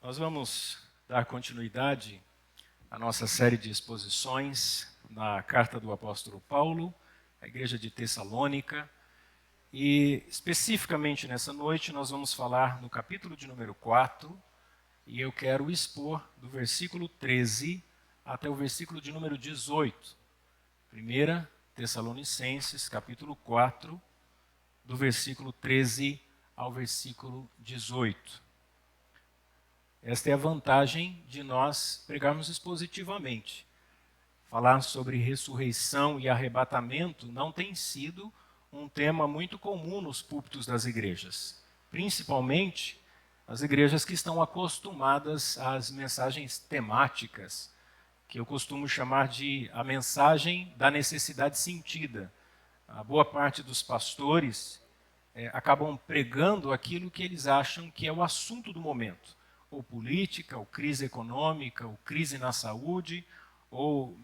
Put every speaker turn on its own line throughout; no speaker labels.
Nós vamos dar continuidade à nossa série de exposições na carta do apóstolo Paulo, à igreja de Tessalônica, e especificamente nessa noite nós vamos falar no capítulo de número 4, e eu quero expor do versículo 13 até o versículo de número 18. 1 Tessalonicenses, capítulo 4, do versículo 13 ao versículo 18. Esta é a vantagem de nós pregarmos expositivamente. Falar sobre ressurreição e arrebatamento não tem sido um tema muito comum nos púlpitos das igrejas, principalmente as igrejas que estão acostumadas às mensagens temáticas, que eu costumo chamar de a mensagem da necessidade sentida. A boa parte dos pastores acabam pregando aquilo que eles acham que é o assunto do momento, ou política, ou crise econômica, ou crise na saúde, ou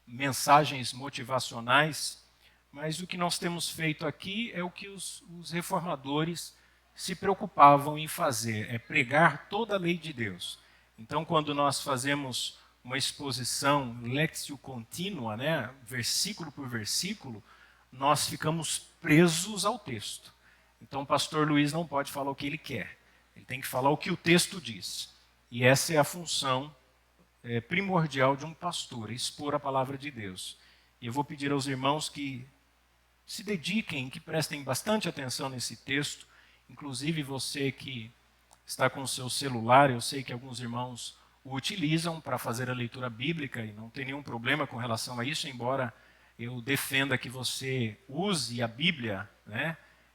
mensagens motivacionais. Mas o que nós temos feito aqui é o que os reformadores se preocupavam em fazer, é pregar toda a lei de Deus. Então, quando nós fazemos uma exposição lectio contínua, versículo por versículo, nós ficamos presos ao texto. Então, o pastor Luiz não pode falar o que ele quer. Ele tem que falar o que o texto diz. E essa é a função primordial de um pastor, expor a palavra de Deus. E eu vou pedir aos irmãos que se dediquem, que prestem bastante atenção nesse texto, inclusive você que está com o seu celular, eu sei que alguns irmãos o utilizam para fazer a leitura bíblica e não tem nenhum problema com relação a isso, embora eu defenda que você use a Bíblia,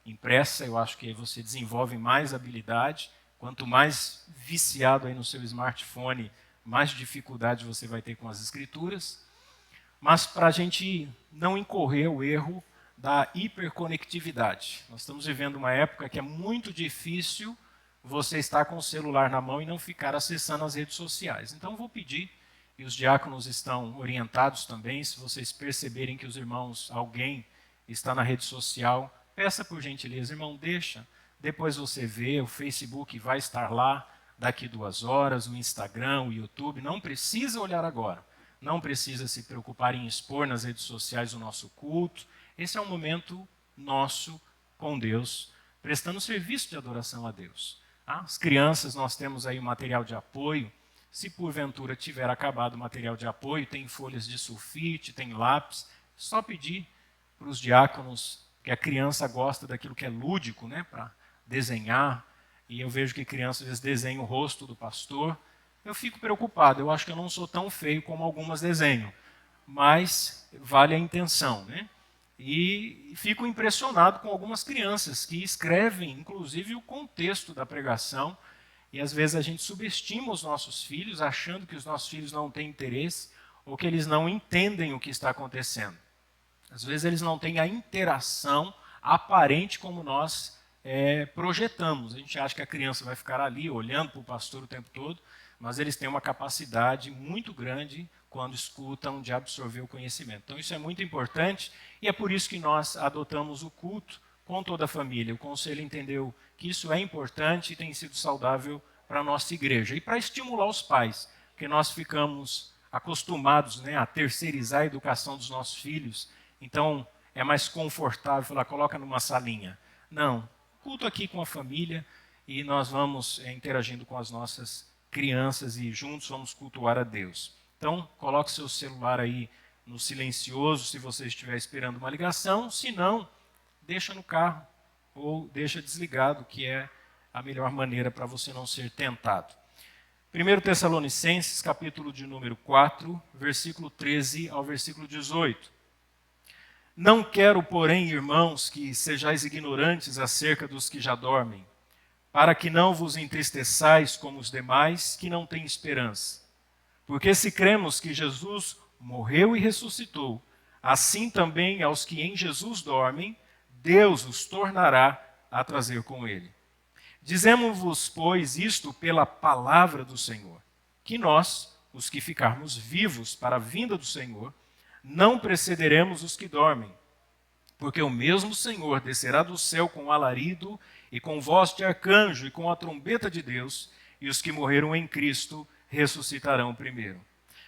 impressa. Eu acho que você desenvolve mais habilidade. Quanto mais viciado aí no seu smartphone, mais dificuldade você vai ter com as escrituras. Mas para a gente não incorrer o erro da hiperconectividade. Nós estamos vivendo uma época que é muito difícil você estar com o celular na mão e não ficar acessando as redes sociais. Então vou pedir, e os diáconos estão orientados também, se vocês perceberem que os irmãos, alguém está na rede social, peça por gentileza, irmão, deixa, depois você vê, o Facebook vai estar lá daqui 2 horas, o Instagram, o YouTube, não precisa olhar agora, não precisa se preocupar em expor nas redes sociais o nosso culto. Esse é um momento nosso com Deus, prestando serviço de adoração a Deus. As crianças, nós temos aí o material de apoio. Se porventura tiver acabado o material de apoio, tem folhas de sulfite, tem lápis, só pedir para os diáconos, que a criança gosta daquilo que é lúdico, para desenhar, e eu vejo que crianças às vezes desenham o rosto do pastor. Eu fico preocupado, eu acho que eu não sou tão feio como algumas desenham, mas vale a intenção, E fico impressionado com algumas crianças que escrevem, inclusive, o contexto da pregação, e às vezes a gente subestima os nossos filhos, achando que os nossos filhos não têm interesse, ou que eles não entendem o que está acontecendo. Às vezes eles não têm a interação aparente como nós projetamos. A gente acha que a criança vai ficar ali olhando para o pastor o tempo todo, mas eles têm uma capacidade muito grande quando escutam de absorver o conhecimento. Então isso é muito importante e é por isso que nós adotamos o culto com toda a família. O conselho entendeu que isso é importante e tem sido saudável para a nossa igreja. E para estimular os pais, porque nós ficamos acostumados a terceirizar a educação dos nossos filhos, então é mais confortável falar, coloca numa salinha. Não, culto aqui com a família e nós vamos interagindo com as nossas crianças e juntos vamos cultuar a Deus. Então, coloque seu celular aí no silencioso se você estiver esperando uma ligação, se não, deixa no carro ou deixa desligado, que é a melhor maneira para você não ser tentado. 1 Tessalonicenses, capítulo de número 4, versículo 13 ao versículo 18. Não quero, porém, irmãos, que sejais ignorantes acerca dos que já dormem, para que não vos entristeçais como os demais que não têm esperança. Porque se cremos que Jesus morreu e ressuscitou, assim também aos que em Jesus dormem, Deus os tornará a trazer com ele. Dizemos-vos, pois, isto pela palavra do Senhor, que nós, os que ficarmos vivos para a vinda do Senhor, não precederemos os que dormem, porque o mesmo Senhor descerá do céu com alarido e com voz de arcanjo e com a trombeta de Deus, e os que morreram em Cristo ressuscitarão primeiro.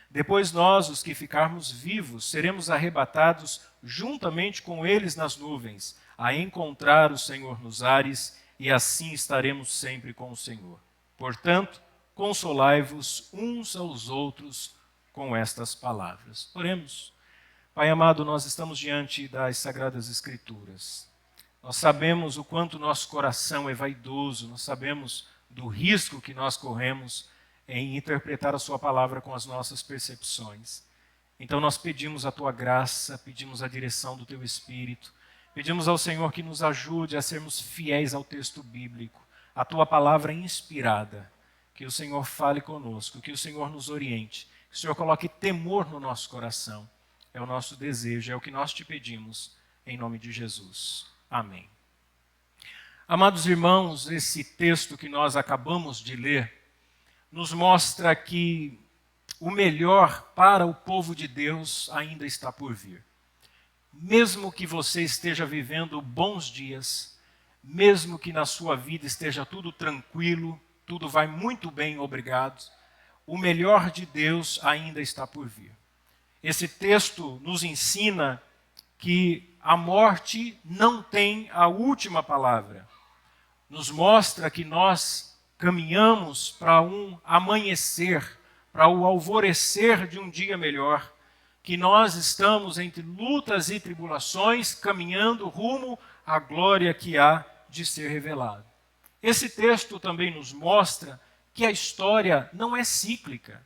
Depois nós, os que ficarmos vivos, seremos arrebatados juntamente com eles nas nuvens, a encontrar o Senhor nos ares, e assim estaremos sempre com o Senhor. Portanto, consolai-vos uns aos outros com estas palavras. Oremos. Pai amado, nós estamos diante das Sagradas Escrituras. Nós sabemos o quanto nosso coração é vaidoso, nós sabemos do risco que nós corremos em interpretar a sua palavra com as nossas percepções. Então nós pedimos a tua graça, pedimos a direção do teu Espírito, pedimos ao Senhor que nos ajude a sermos fiéis ao texto bíblico, a tua palavra inspirada, que o Senhor fale conosco, que o Senhor nos oriente, que o Senhor coloque temor no nosso coração. É o nosso desejo, é o que nós te pedimos, em nome de Jesus. Amém. Amados irmãos, esse texto que nós acabamos de ler nos mostra que o melhor para o povo de Deus ainda está por vir. Mesmo que você esteja vivendo bons dias, mesmo que na sua vida esteja tudo tranquilo, tudo vai muito bem, obrigado, o melhor de Deus ainda está por vir. Esse texto nos ensina que a morte não tem a última palavra. Nos mostra que nós caminhamos para um amanhecer, para o alvorecer de um dia melhor, que nós estamos entre lutas e tribulações, caminhando rumo à glória que há de ser revelada. Esse texto também nos mostra que a história não é cíclica,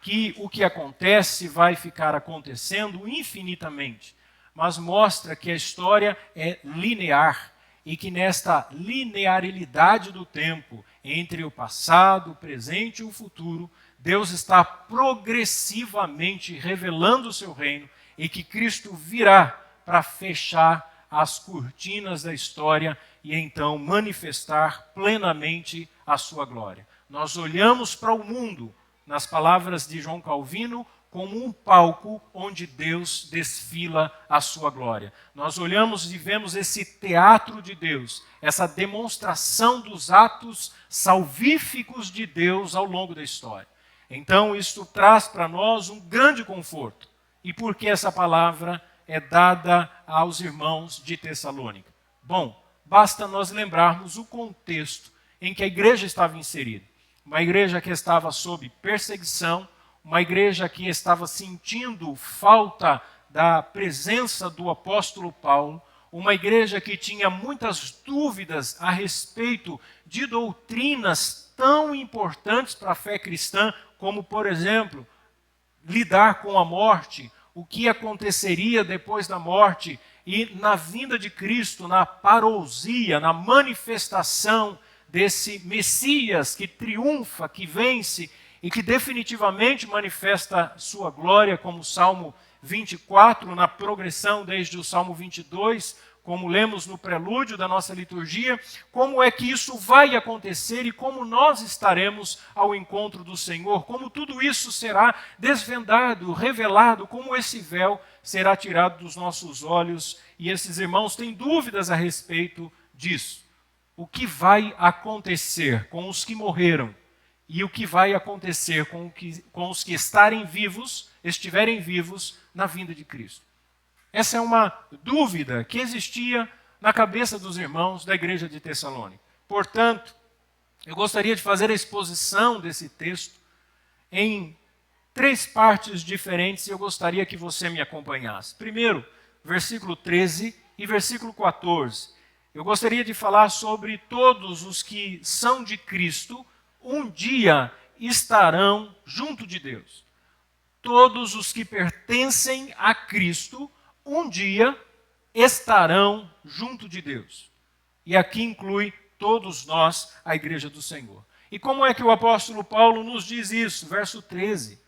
que o que acontece vai ficar acontecendo infinitamente, mas mostra que a história é linear e que nesta linearidade do tempo, entre o passado, o presente e o futuro, Deus está progressivamente revelando o seu reino e que Cristo virá para fechar as cortinas da história e então manifestar plenamente a sua glória. Nós olhamos para o mundo, nas palavras de João Calvino, como um palco onde Deus desfila a sua glória. Nós olhamos e vemos esse teatro de Deus, essa demonstração dos atos salvíficos de Deus ao longo da história. Então, isso traz para nós um grande conforto. E por que essa palavra é dada aos irmãos de Tessalônica? Bom, basta nós lembrarmos o contexto em que a igreja estava inserida. Uma igreja que estava sob perseguição, uma igreja que estava sentindo falta da presença do apóstolo Paulo, uma igreja que tinha muitas dúvidas a respeito de doutrinas tão importantes para a fé cristã, como, por exemplo, lidar com a morte, o que aconteceria depois da morte e na vinda de Cristo, na parousia, na manifestação desse Messias que triunfa, que vence e que definitivamente manifesta sua glória, como o Salmo 24, na progressão desde o Salmo 22, como lemos no prelúdio da nossa liturgia, como é que isso vai acontecer e como nós estaremos ao encontro do Senhor, como tudo isso será desvendado, revelado, como esse véu será tirado dos nossos olhos, e esses irmãos têm dúvidas a respeito disso. O que vai acontecer com os que morreram e o que vai acontecer com os que estiverem vivos na vinda de Cristo. Essa é uma dúvida que existia na cabeça dos irmãos da igreja de Tessalônica. Portanto, eu gostaria de fazer a exposição desse texto em 3 partes diferentes e eu gostaria que você me acompanhasse. Primeiro, versículo 13 e versículo 14. Eu gostaria de falar sobre todos os que são de Cristo, um dia estarão junto de Deus. Todos os que pertencem a Cristo, um dia estarão junto de Deus. E aqui inclui todos nós, a igreja do Senhor. E como é que o apóstolo Paulo nos diz isso? Verso 13.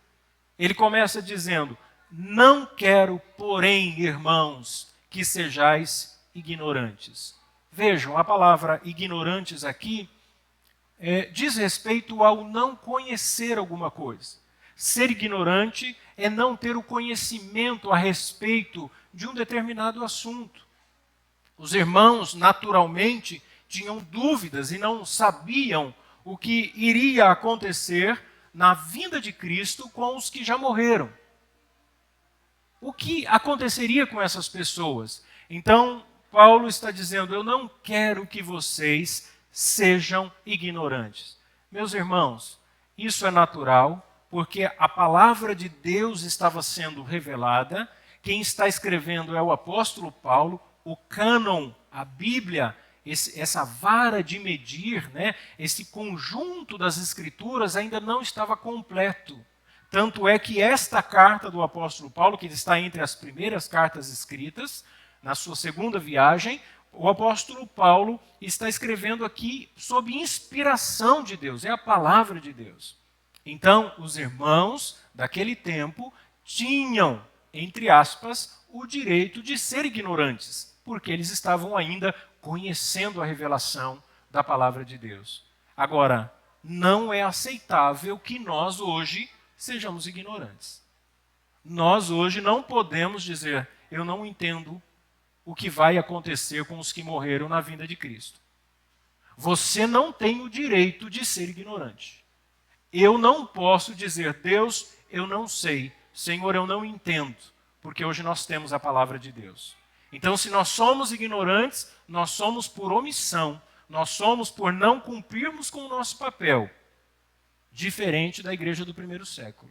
Ele começa dizendo: não quero, porém, irmãos, que sejais ignorantes. Vejam, a palavra ignorantes aqui diz respeito ao não conhecer alguma coisa. Ser ignorante é não ter o conhecimento a respeito de um determinado assunto. Os irmãos, naturalmente, tinham dúvidas e não sabiam o que iria acontecer na vinda de Cristo com os que já morreram. O que aconteceria com essas pessoas? Então, Paulo está dizendo, eu não quero que vocês sejam ignorantes. Meus irmãos, isso é natural, porque a palavra de Deus estava sendo revelada. Quem está escrevendo é o apóstolo Paulo. O cânon, a Bíblia, essa vara de medir, né, esse conjunto das escrituras ainda não estava completo. Tanto é que esta carta do apóstolo Paulo, que está entre as primeiras cartas escritas, na sua segunda viagem, o apóstolo Paulo está escrevendo aqui sob inspiração de Deus, é a palavra de Deus. Então, os irmãos daquele tempo tinham, entre aspas, o direito de ser ignorantes, porque eles estavam ainda conhecendo a revelação da palavra de Deus. Agora, não é aceitável que nós hoje sejamos ignorantes. Nós hoje não podemos dizer, eu não entendo o que vai acontecer com os que morreram na vinda de Cristo. Você não tem o direito de ser ignorante. Eu não posso dizer, Deus, eu não sei, Senhor, eu não entendo, porque hoje nós temos a palavra de Deus. Então, se nós somos ignorantes, nós somos por omissão, nós somos por não cumprirmos com o nosso papel, diferente da igreja do primeiro século.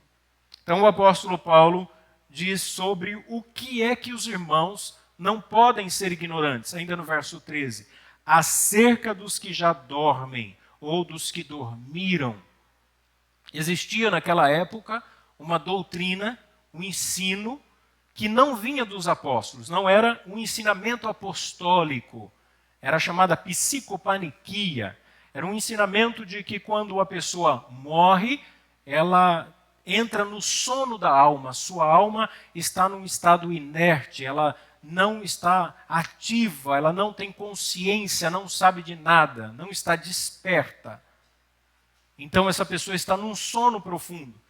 Então, o apóstolo Paulo diz sobre o que é que os irmãos não podem ser ignorantes, ainda no verso 13, acerca dos que já dormem ou dos que dormiram. Existia naquela época uma doutrina, um ensino que não vinha dos apóstolos, não era um ensinamento apostólico, era chamada psicopaniquia. Era um ensinamento de que quando a pessoa morre, ela entra no sono da alma, sua alma está num estado inerte, ela não está ativa, ela não tem consciência, não sabe de nada, não está desperta. Então essa pessoa está num sono profundo.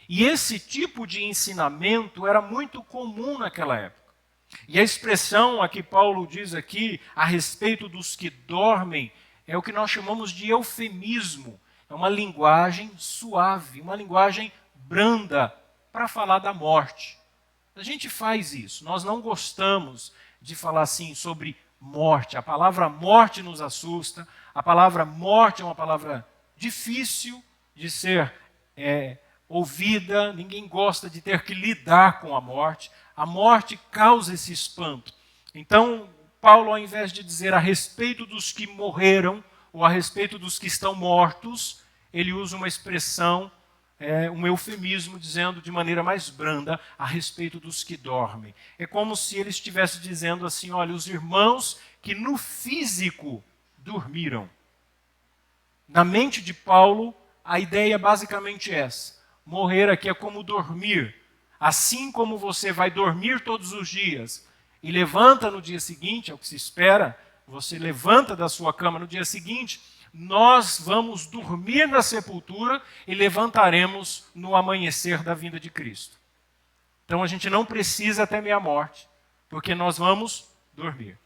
E esse tipo de ensinamento era muito comum naquela época. E a expressão a que Paulo diz aqui, a respeito dos que dormem, é o que nós chamamos de eufemismo. É uma linguagem suave, uma linguagem branda para falar da morte. A gente faz isso, nós não gostamos de falar assim sobre morte. A palavra morte nos assusta, a palavra morte é uma palavra difícil de ser ouvida, ninguém gosta de ter que lidar com a morte. A morte causa esse espanto. Então, Paulo, ao invés de dizer a respeito dos que morreram, ou a respeito dos que estão mortos, ele usa uma expressão, um eufemismo, dizendo de maneira mais branda, a respeito dos que dormem. É como se ele estivesse dizendo assim, olha, os irmãos que no físico dormiram. Na mente de Paulo, a ideia é basicamente essa. Morrer aqui é como dormir. Assim como você vai dormir todos os dias e levanta no dia seguinte, é o que se espera, você levanta da sua cama no dia seguinte, nós vamos dormir na sepultura e levantaremos no amanhecer da vinda de Cristo. Então a gente não precisa temer a morte, porque nós vamos dormir.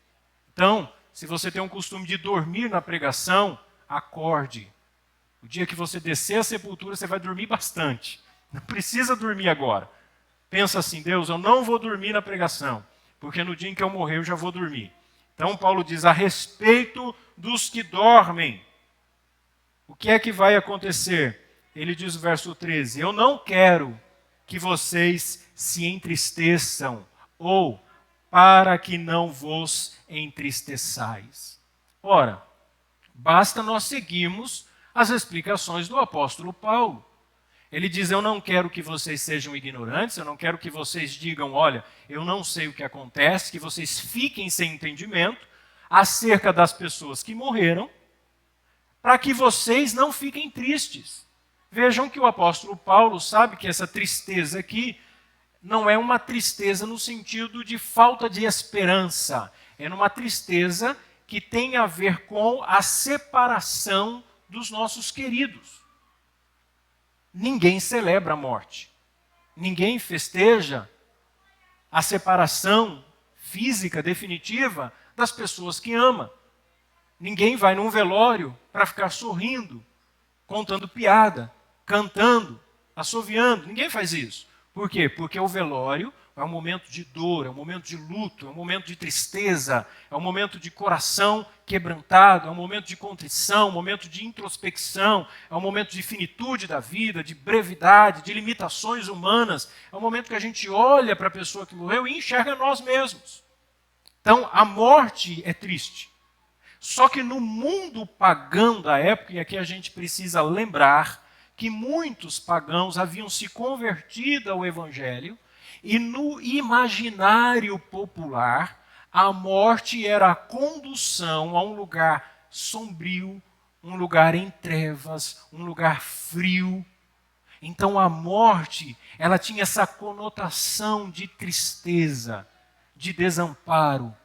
Então, se você tem um costume de dormir na pregação, acorde. O dia que você descer a sepultura, você vai dormir bastante. Não precisa dormir agora. Pensa assim, Deus, eu não vou dormir na pregação, porque no dia em que eu morrer eu já vou dormir. Então Paulo diz, a respeito dos que dormem, o que é que vai acontecer? Ele diz no verso 13, eu não quero que vocês se entristeçam, ou para que não vos entristeçais. Ora, basta nós seguirmos as explicações do apóstolo Paulo. Ele diz, eu não quero que vocês sejam ignorantes, eu não quero que vocês digam, olha, eu não sei o que acontece, que vocês fiquem sem entendimento acerca das pessoas que morreram, para que vocês não fiquem tristes. Vejam que o apóstolo Paulo sabe que essa tristeza aqui não é uma tristeza no sentido de falta de esperança, é uma tristeza que tem a ver com a separação dos nossos queridos. Ninguém celebra a morte. Ninguém festeja a separação física definitiva das pessoas que ama. Ninguém vai num velório para ficar sorrindo. contando piada, cantando, assoviando. Ninguém faz isso. Por quê? Porque o velório é um momento de dor, é um momento de luto, é um momento de tristeza, é um momento de coração quebrantado, é um momento de contrição, um momento de introspecção, é um momento de finitude da vida, de brevidade, de limitações humanas. É um momento que a gente olha para a pessoa que morreu e enxerga nós mesmos. Então, a morte é triste. Só que no mundo pagão da época, e aqui a gente precisa lembrar que muitos pagãos haviam se convertido ao Evangelho, e no imaginário popular, a morte era a condução a um lugar sombrio, um lugar em trevas, um lugar frio. Então a morte, ela tinha essa conotação de tristeza, de desamparo.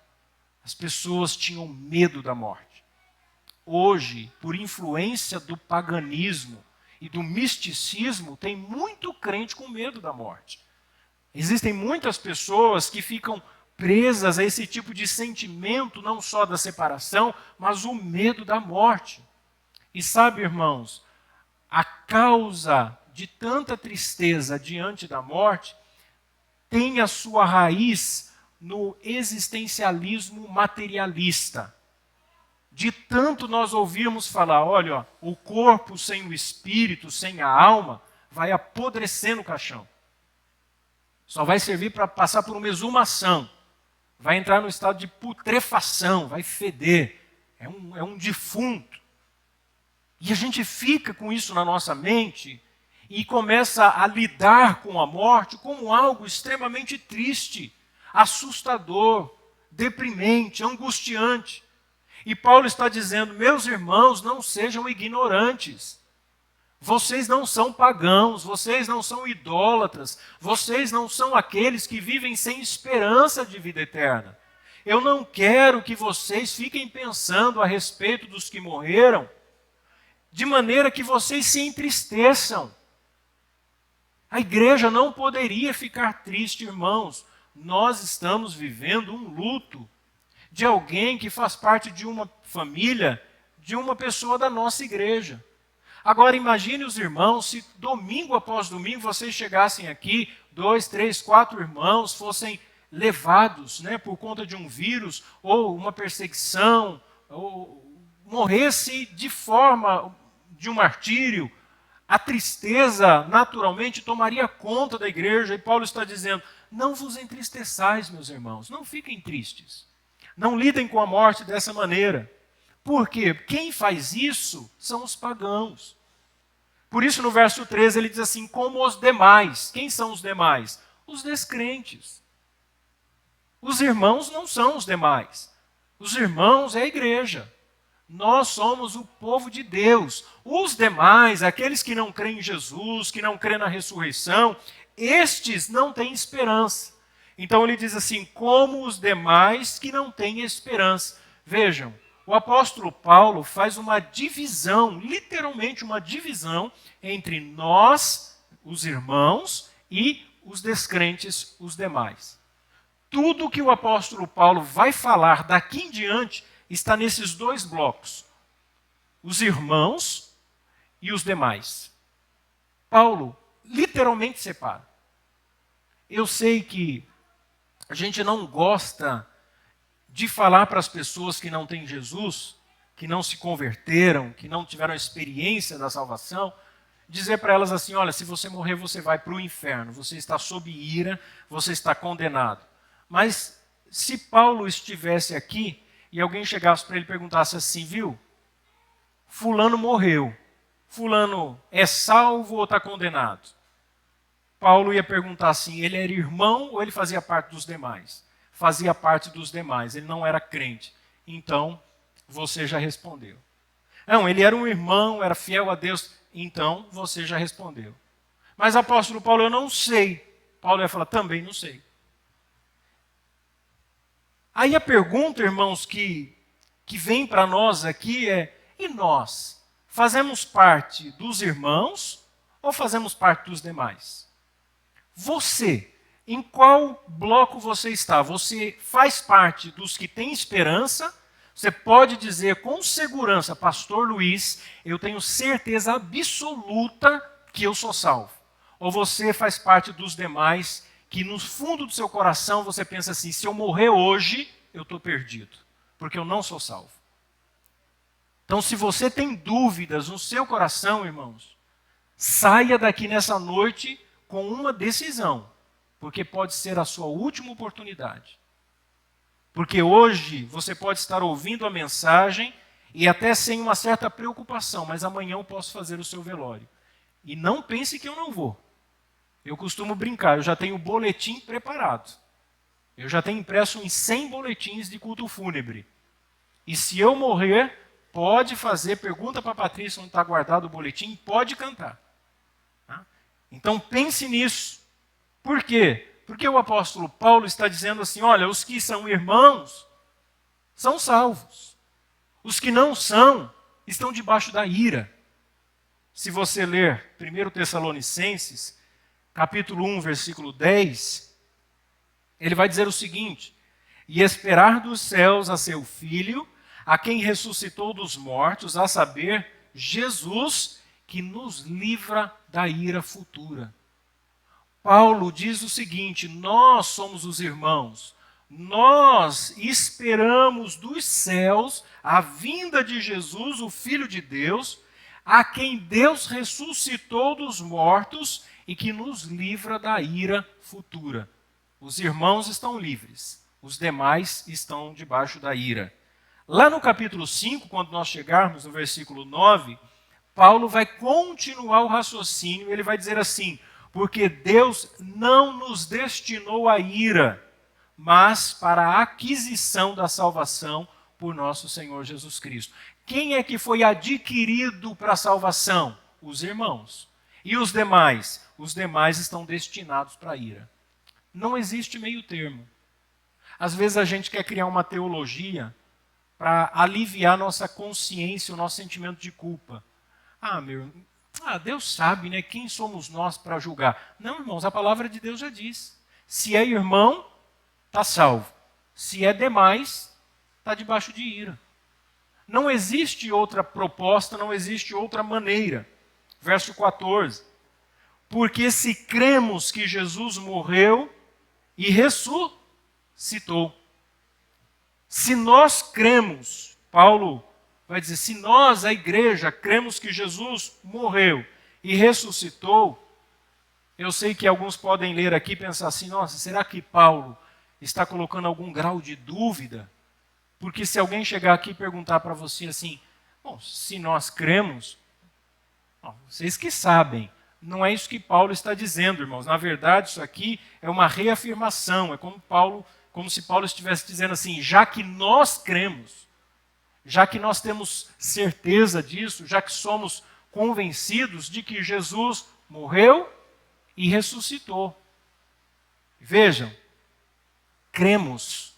As pessoas tinham medo da morte. Hoje, por influência do paganismo e do misticismo, tem muito crente com medo da morte. Existem muitas pessoas que ficam presas a esse tipo de sentimento, não só da separação, mas o medo da morte. E sabe, irmãos, a causa de tanta tristeza diante da morte tem a sua raiz no existencialismo materialista. De tanto nós ouvirmos falar, olha, o corpo sem o espírito, sem a alma, vai apodrecer no caixão. Só vai servir para passar por uma exumação. Vai entrar no estado de putrefação, vai feder. É um defunto. E a gente fica com isso na nossa mente e começa a lidar com a morte como algo extremamente triste, assustador, deprimente, angustiante. E Paulo está dizendo, meus irmãos, não sejam ignorantes. Vocês não são pagãos, vocês não são idólatras, vocês não são aqueles que vivem sem esperança de vida eterna. Eu não quero que vocês fiquem pensando a respeito dos que morreram, de maneira que vocês se entristeçam. A igreja não poderia ficar triste, irmãos. Nós estamos vivendo um luto de alguém que faz parte de uma família, de uma pessoa da nossa igreja. Agora imagine os irmãos, se domingo após domingo vocês chegassem aqui, 2, 3, 4 irmãos fossem levados, por conta de um vírus ou uma perseguição, ou morresse de forma de um martírio. A tristeza naturalmente tomaria conta da igreja, e Paulo está dizendo, não vos entristeçais, meus irmãos, não fiquem tristes. Não lidem com a morte dessa maneira. Por quê? Quem faz isso são os pagãos. Por isso, no verso 13, ele diz assim, como os demais. Quem são os demais? Os descrentes. Os irmãos não são os demais. Os irmãos é a igreja. Nós somos o povo de Deus. Os demais, aqueles que não creem em Jesus, que não creem na ressurreição, estes não têm esperança. Então ele diz assim, como os demais que não têm esperança. Vejam, o apóstolo Paulo faz uma divisão, literalmente uma divisão, entre nós, os irmãos, e os descrentes, os demais. Tudo que o apóstolo Paulo vai falar daqui em diante está nesses dois blocos. Os irmãos e os demais. Paulo literalmente separa. Eu sei que a gente não gosta de falar para as pessoas que não têm Jesus, que não se converteram, que não tiveram a experiência da salvação, dizer para elas assim, olha, se você morrer, você vai para o inferno, você está sob ira, você está condenado. Mas se Paulo estivesse aqui e alguém chegasse para ele e perguntasse assim, viu, fulano morreu, fulano é salvo ou está condenado? Paulo ia perguntar assim, ele era irmão ou ele fazia parte dos demais? Fazia parte dos demais, ele não era crente. Então, você já respondeu. Não, ele era um irmão, era fiel a Deus, então você já respondeu. Mas apóstolo Paulo, eu não sei. Paulo ia falar, também não sei. Aí a pergunta, irmãos, que vem para nós aqui é, e nós? Fazemos parte dos irmãos ou fazemos parte dos demais? Você, em qual bloco você está? Você faz parte dos que têm esperança? Você pode dizer com segurança, Pastor Luiz, eu tenho certeza absoluta que eu sou salvo. Ou você faz parte dos demais que no fundo do seu coração você pensa assim, se eu morrer hoje, eu estou perdido, porque eu não sou salvo. Então, se você tem dúvidas no seu coração, irmãos, saia daqui nessa noite com uma decisão, porque pode ser a sua última oportunidade. Porque hoje você pode estar ouvindo a mensagem e até sem uma certa preocupação, mas amanhã eu posso fazer o seu velório. E não pense que eu não vou. Eu costumo brincar, eu já tenho o boletim preparado. Eu já tenho impresso em 100 boletins de culto fúnebre. E se eu morrer, pode fazer, pergunta para a Patrícia onde está guardado o boletim, pode cantar. Tá? Então pense nisso. Por quê? Porque o apóstolo Paulo está dizendo assim, olha, os que são irmãos são salvos. Os que não são, estão debaixo da ira. Se você ler 1 Tessalonicenses, capítulo 1, versículo 10, ele vai dizer o seguinte, e esperar dos céus a seu Filho, a quem ressuscitou dos mortos, a saber, Jesus, que nos livra da ira futura. Paulo diz o seguinte, nós somos os irmãos, nós esperamos dos céus a vinda de Jesus, o Filho de Deus, a quem Deus ressuscitou dos mortos e que nos livra da ira futura. Os irmãos estão livres, os demais estão debaixo da ira. Lá no capítulo 5, quando nós chegarmos no versículo 9, Paulo vai continuar o raciocínio, ele vai dizer assim, porque Deus não nos destinou à ira, mas para a aquisição da salvação por nosso Senhor Jesus Cristo. Quem é que foi adquirido para a salvação? Os irmãos. E os demais? Os demais estão destinados para a ira. Não existe meio termo. Às vezes a gente quer criar uma teologia para aliviar nossa consciência, o nosso sentimento de culpa. Deus sabe, né? Quem somos nós para julgar? Não, irmãos, a palavra de Deus já diz. Se é irmão, está salvo. Se é demais, está debaixo de ira. Não existe outra proposta, não existe outra maneira. Verso 14. Porque se cremos que Jesus morreu e ressuscitou. Se nós cremos, Paulo vai dizer, se nós, a igreja, cremos que Jesus morreu e ressuscitou, eu sei que alguns podem ler aqui e pensar assim, nossa, será que Paulo está colocando algum grau de dúvida? Porque se alguém chegar aqui e perguntar para você assim, bom, se nós cremos, vocês que sabem, não é isso que Paulo está dizendo, irmãos. Na verdade, isso aqui é uma reafirmação, é como se Paulo estivesse dizendo assim, já que nós cremos, já que nós temos certeza disso, já que somos convencidos de que Jesus morreu e ressuscitou. Vejam, cremos.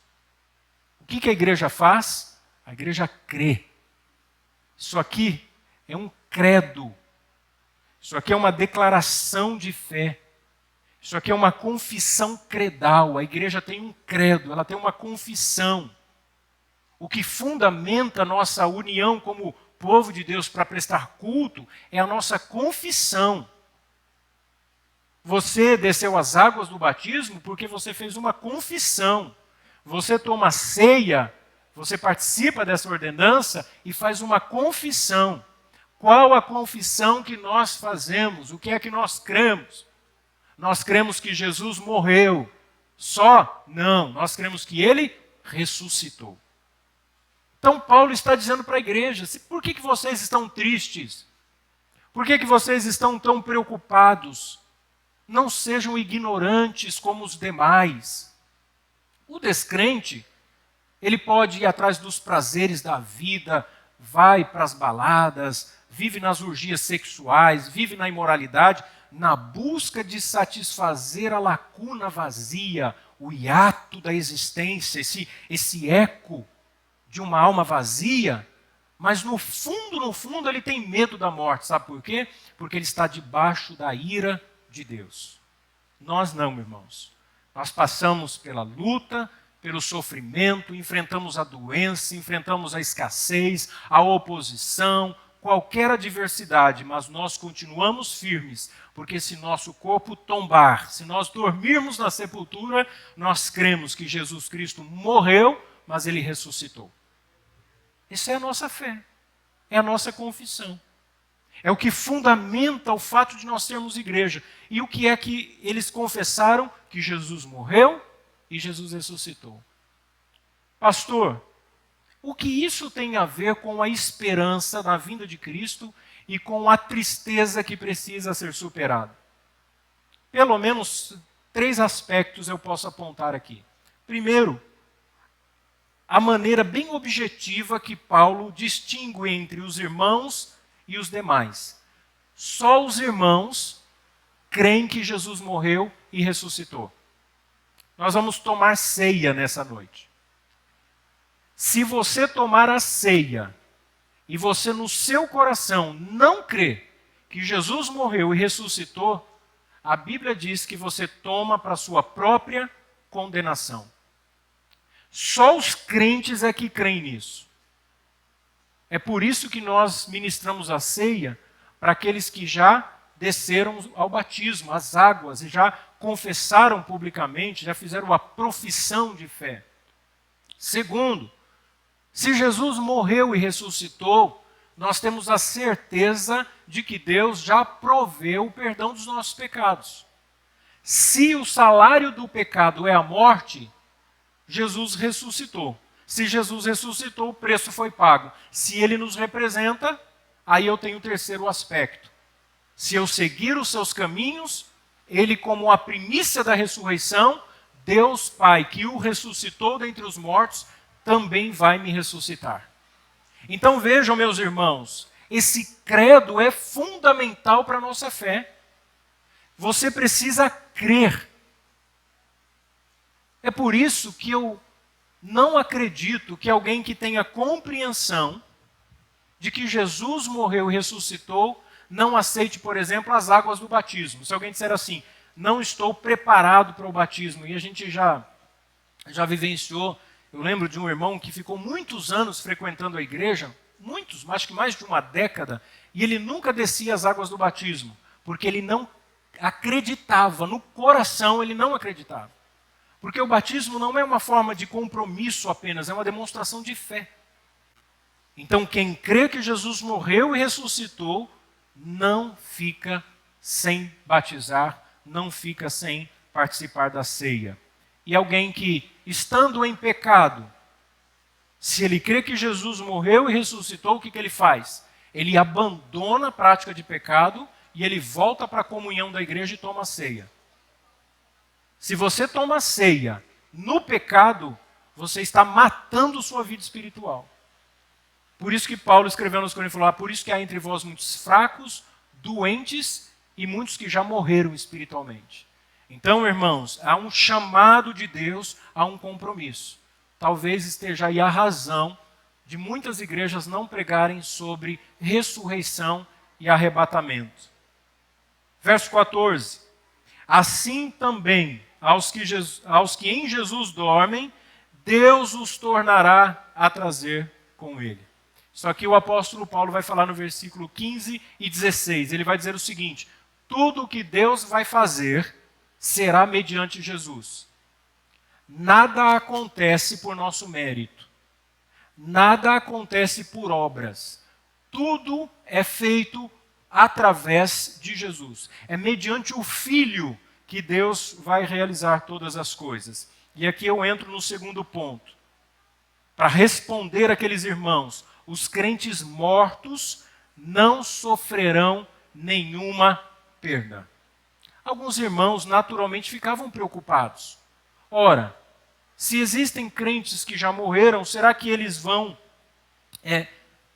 O que a igreja faz? A igreja crê. Isso aqui é um credo. Isso aqui é uma declaração de fé. Isso aqui é uma confissão credal. A igreja tem um credo, ela tem uma confissão. O que fundamenta a nossa união como povo de Deus para prestar culto é a nossa confissão. Você desceu as águas do batismo porque você fez uma confissão. Você toma ceia, você participa dessa ordenança e faz uma confissão. Qual a confissão que nós fazemos? O que é que nós cremos? Nós cremos que Jesus morreu. Só? Não. Nós cremos que Ele ressuscitou. Então Paulo está dizendo para a igreja, por que vocês estão tristes? Por que vocês estão tão preocupados? Não sejam ignorantes como os demais. O descrente, ele pode ir atrás dos prazeres da vida, vai para as baladas, vive nas orgias sexuais, vive na imoralidade, na busca de satisfazer a lacuna vazia, o hiato da existência, esse eco de uma alma vazia, mas no fundo, ele tem medo da morte. Sabe por quê? Porque ele está debaixo da ira de Deus. Nós não, irmãos. Nós passamos pela luta, pelo sofrimento, enfrentamos a doença, enfrentamos a escassez, a oposição, qualquer adversidade, mas nós continuamos firmes, porque se nosso corpo tombar, se nós dormirmos na sepultura, nós cremos que Jesus Cristo morreu, mas ele ressuscitou. Essa é a nossa fé, é a nossa confissão. É o que fundamenta o fato de nós termos igreja. E o que é que eles confessaram? Que Jesus morreu e Jesus ressuscitou. Pastor, o que isso tem a ver com a esperança na vinda de Cristo e com a tristeza que precisa ser superada? Pelo menos 3 aspectos eu posso apontar aqui. Primeiro, a maneira bem objetiva que Paulo distingue entre os irmãos e os demais. Só os irmãos creem que Jesus morreu e ressuscitou. Nós vamos tomar ceia nessa noite. Se você tomar a ceia e você no seu coração não crê que Jesus morreu e ressuscitou, a Bíblia diz que você toma para a sua própria condenação. Só os crentes é que creem nisso. É por isso que nós ministramos a ceia para aqueles que já desceram ao batismo, às águas, e já confessaram publicamente, já fizeram a profissão de fé. Segundo, se Jesus morreu e ressuscitou, nós temos a certeza de que Deus já proveu o perdão dos nossos pecados. Se o salário do pecado é a morte, Jesus ressuscitou. Se Jesus ressuscitou, o preço foi pago. Se ele nos representa, aí eu tenho o terceiro aspecto. Se eu seguir os seus caminhos, ele, como a primícia da ressurreição, Deus Pai, que o ressuscitou dentre os mortos, também vai me ressuscitar. Então vejam, meus irmãos, esse credo é fundamental para a nossa fé. Você precisa crer. É por isso que eu não acredito que alguém que tenha compreensão de que Jesus morreu e ressuscitou não aceite, por exemplo, as águas do batismo. Se alguém disser assim, não estou preparado para o batismo, e a gente já vivenciou, eu lembro de um irmão que ficou muitos anos frequentando a igreja, muitos, acho que mais de uma década, e ele nunca descia as águas do batismo, porque ele não acreditava, no coração ele não acreditava. Porque o batismo não é uma forma de compromisso apenas, é uma demonstração de fé. Então, quem crê que Jesus morreu e ressuscitou, não fica sem batizar, não fica sem participar da ceia. E alguém que, estando em pecado, se ele crê que Jesus morreu e ressuscitou, o que ele faz? Ele abandona a prática de pecado e ele volta para a comunhão da igreja e toma a ceia. Se você toma ceia no pecado, você está matando sua vida espiritual. Por isso que Paulo escreveu nos Coríntios, falou, por isso que há entre vós muitos fracos, doentes e muitos que já morreram espiritualmente. Então, irmãos, há um chamado de Deus a um compromisso. Talvez esteja aí a razão de muitas igrejas não pregarem sobre ressurreição e arrebatamento. Verso 14. Assim também, aos que em Jesus dormem, Deus os tornará a trazer com ele. Isso aqui o apóstolo Paulo vai falar no versículo 15 e 16. Ele vai dizer o seguinte, tudo o que Deus vai fazer será mediante Jesus. Nada acontece por nosso mérito. Nada acontece por obras. Tudo é feito através de Jesus. É mediante o Filho que Deus vai realizar todas as coisas. E aqui eu entro no segundo ponto. Para responder àqueles irmãos, os crentes mortos não sofrerão nenhuma perda. Alguns irmãos naturalmente ficavam preocupados. Ora, se existem crentes que já morreram, será que eles vão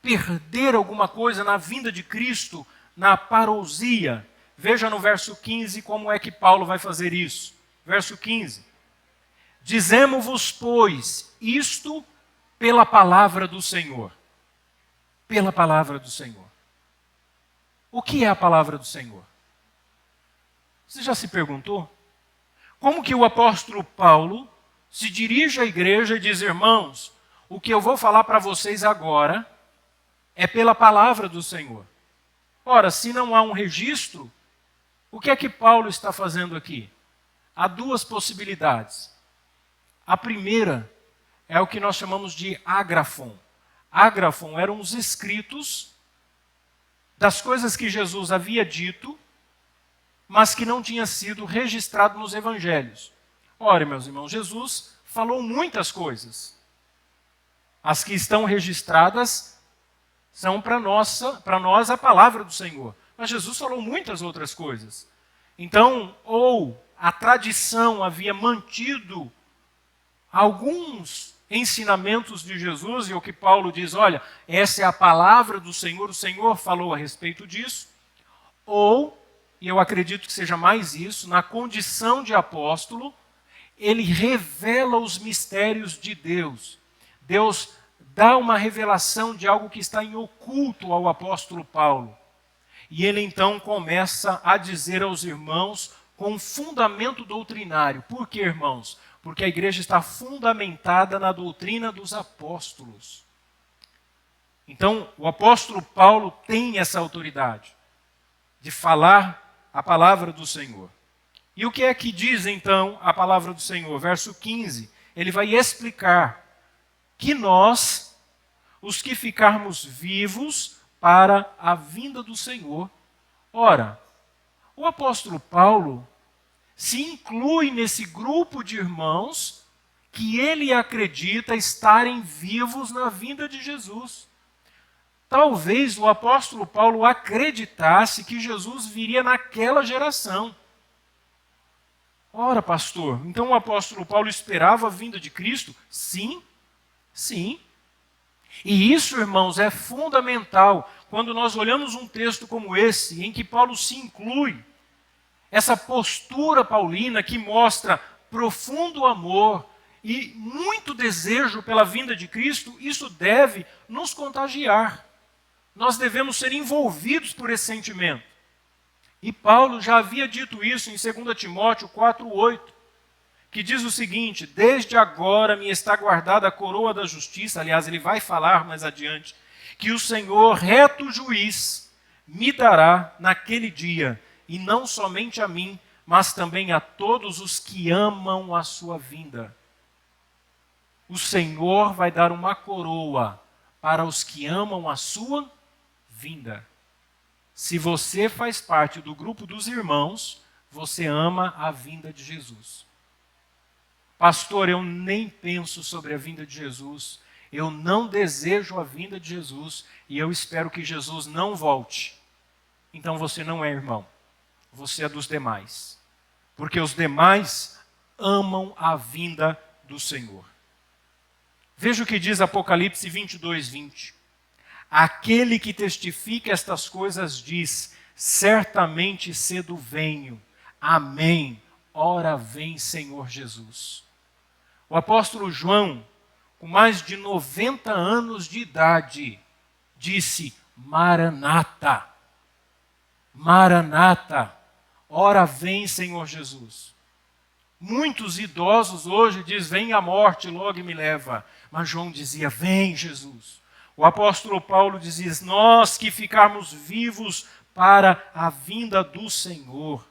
perder alguma coisa na vinda de Cristo, na parousia? Veja no verso 15 como é que Paulo vai fazer isso. Verso 15. Dizemo-vos, pois, isto pela palavra do Senhor. Pela palavra do Senhor. O que é a palavra do Senhor? Você já se perguntou? Como que o apóstolo Paulo, se dirige à igreja e diz: irmãos, o que eu vou falar para vocês agora é pela palavra do Senhor. Ora, se não há um registro, o que é que Paulo está fazendo aqui? Há duas possibilidades. A primeira é o que nós chamamos de ágrafon. Ágrafon eram os escritos das coisas que Jesus havia dito, mas que não tinha sido registrado nos evangelhos. Ora, meus irmãos, Jesus falou muitas coisas. As que estão registradas são para nós a palavra do Senhor. Mas Jesus falou muitas outras coisas. Então, ou a tradição havia mantido alguns ensinamentos de Jesus, e o que Paulo diz: olha, essa é a palavra do Senhor, o Senhor falou a respeito disso. Ou, e eu acredito que seja mais isso, na condição de apóstolo, ele revela os mistérios de Deus. Deus dá uma revelação de algo que está em oculto ao apóstolo Paulo. E ele então começa a dizer aos irmãos com fundamento doutrinário. Por quê, irmãos? Porque a igreja está fundamentada na doutrina dos apóstolos. Então, o apóstolo Paulo tem essa autoridade de falar a palavra do Senhor. E o que é que diz então a palavra do Senhor? Verso 15, ele vai explicar que nós, os que ficarmos vivos para a vinda do Senhor. Ora, o apóstolo Paulo se inclui nesse grupo de irmãos que ele acredita estarem vivos na vinda de Jesus. Talvez o apóstolo Paulo acreditasse que Jesus viria naquela geração. Ora, pastor, então o apóstolo Paulo esperava a vinda de Cristo? Sim, sim. E isso, irmãos, é fundamental quando nós olhamos um texto como esse, em que Paulo se inclui. Essa postura paulina que mostra profundo amor e muito desejo pela vinda de Cristo, isso deve nos contagiar. Nós devemos ser envolvidos por esse sentimento. E Paulo já havia dito isso em 2 Timóteo 4,8, que diz o seguinte: desde agora me está guardada a coroa da justiça, aliás, ele vai falar mais adiante, que o Senhor, reto juiz, me dará naquele dia, e não somente a mim, mas também a todos os que amam a sua vinda. O Senhor vai dar uma coroa para os que amam a sua vinda. Se você faz parte do grupo dos irmãos, você ama a vinda de Jesus. Pastor, eu nem penso sobre a vinda de Jesus, eu não desejo a vinda de Jesus e eu espero que Jesus não volte. Então você não é irmão, você é dos demais. Porque os demais amam a vinda do Senhor. Veja o que diz Apocalipse 22:20. Aquele que testifica estas coisas diz: certamente cedo venho. Amém. Ora vem, Senhor Jesus. O apóstolo João, com mais de 90 anos de idade, disse: Maranata. Maranata. Ora vem, Senhor Jesus. Muitos idosos hoje dizem: vem a morte, logo me leva. Mas João dizia: vem, Jesus. O apóstolo Paulo dizia: nós que ficarmos vivos para a vinda do Senhor.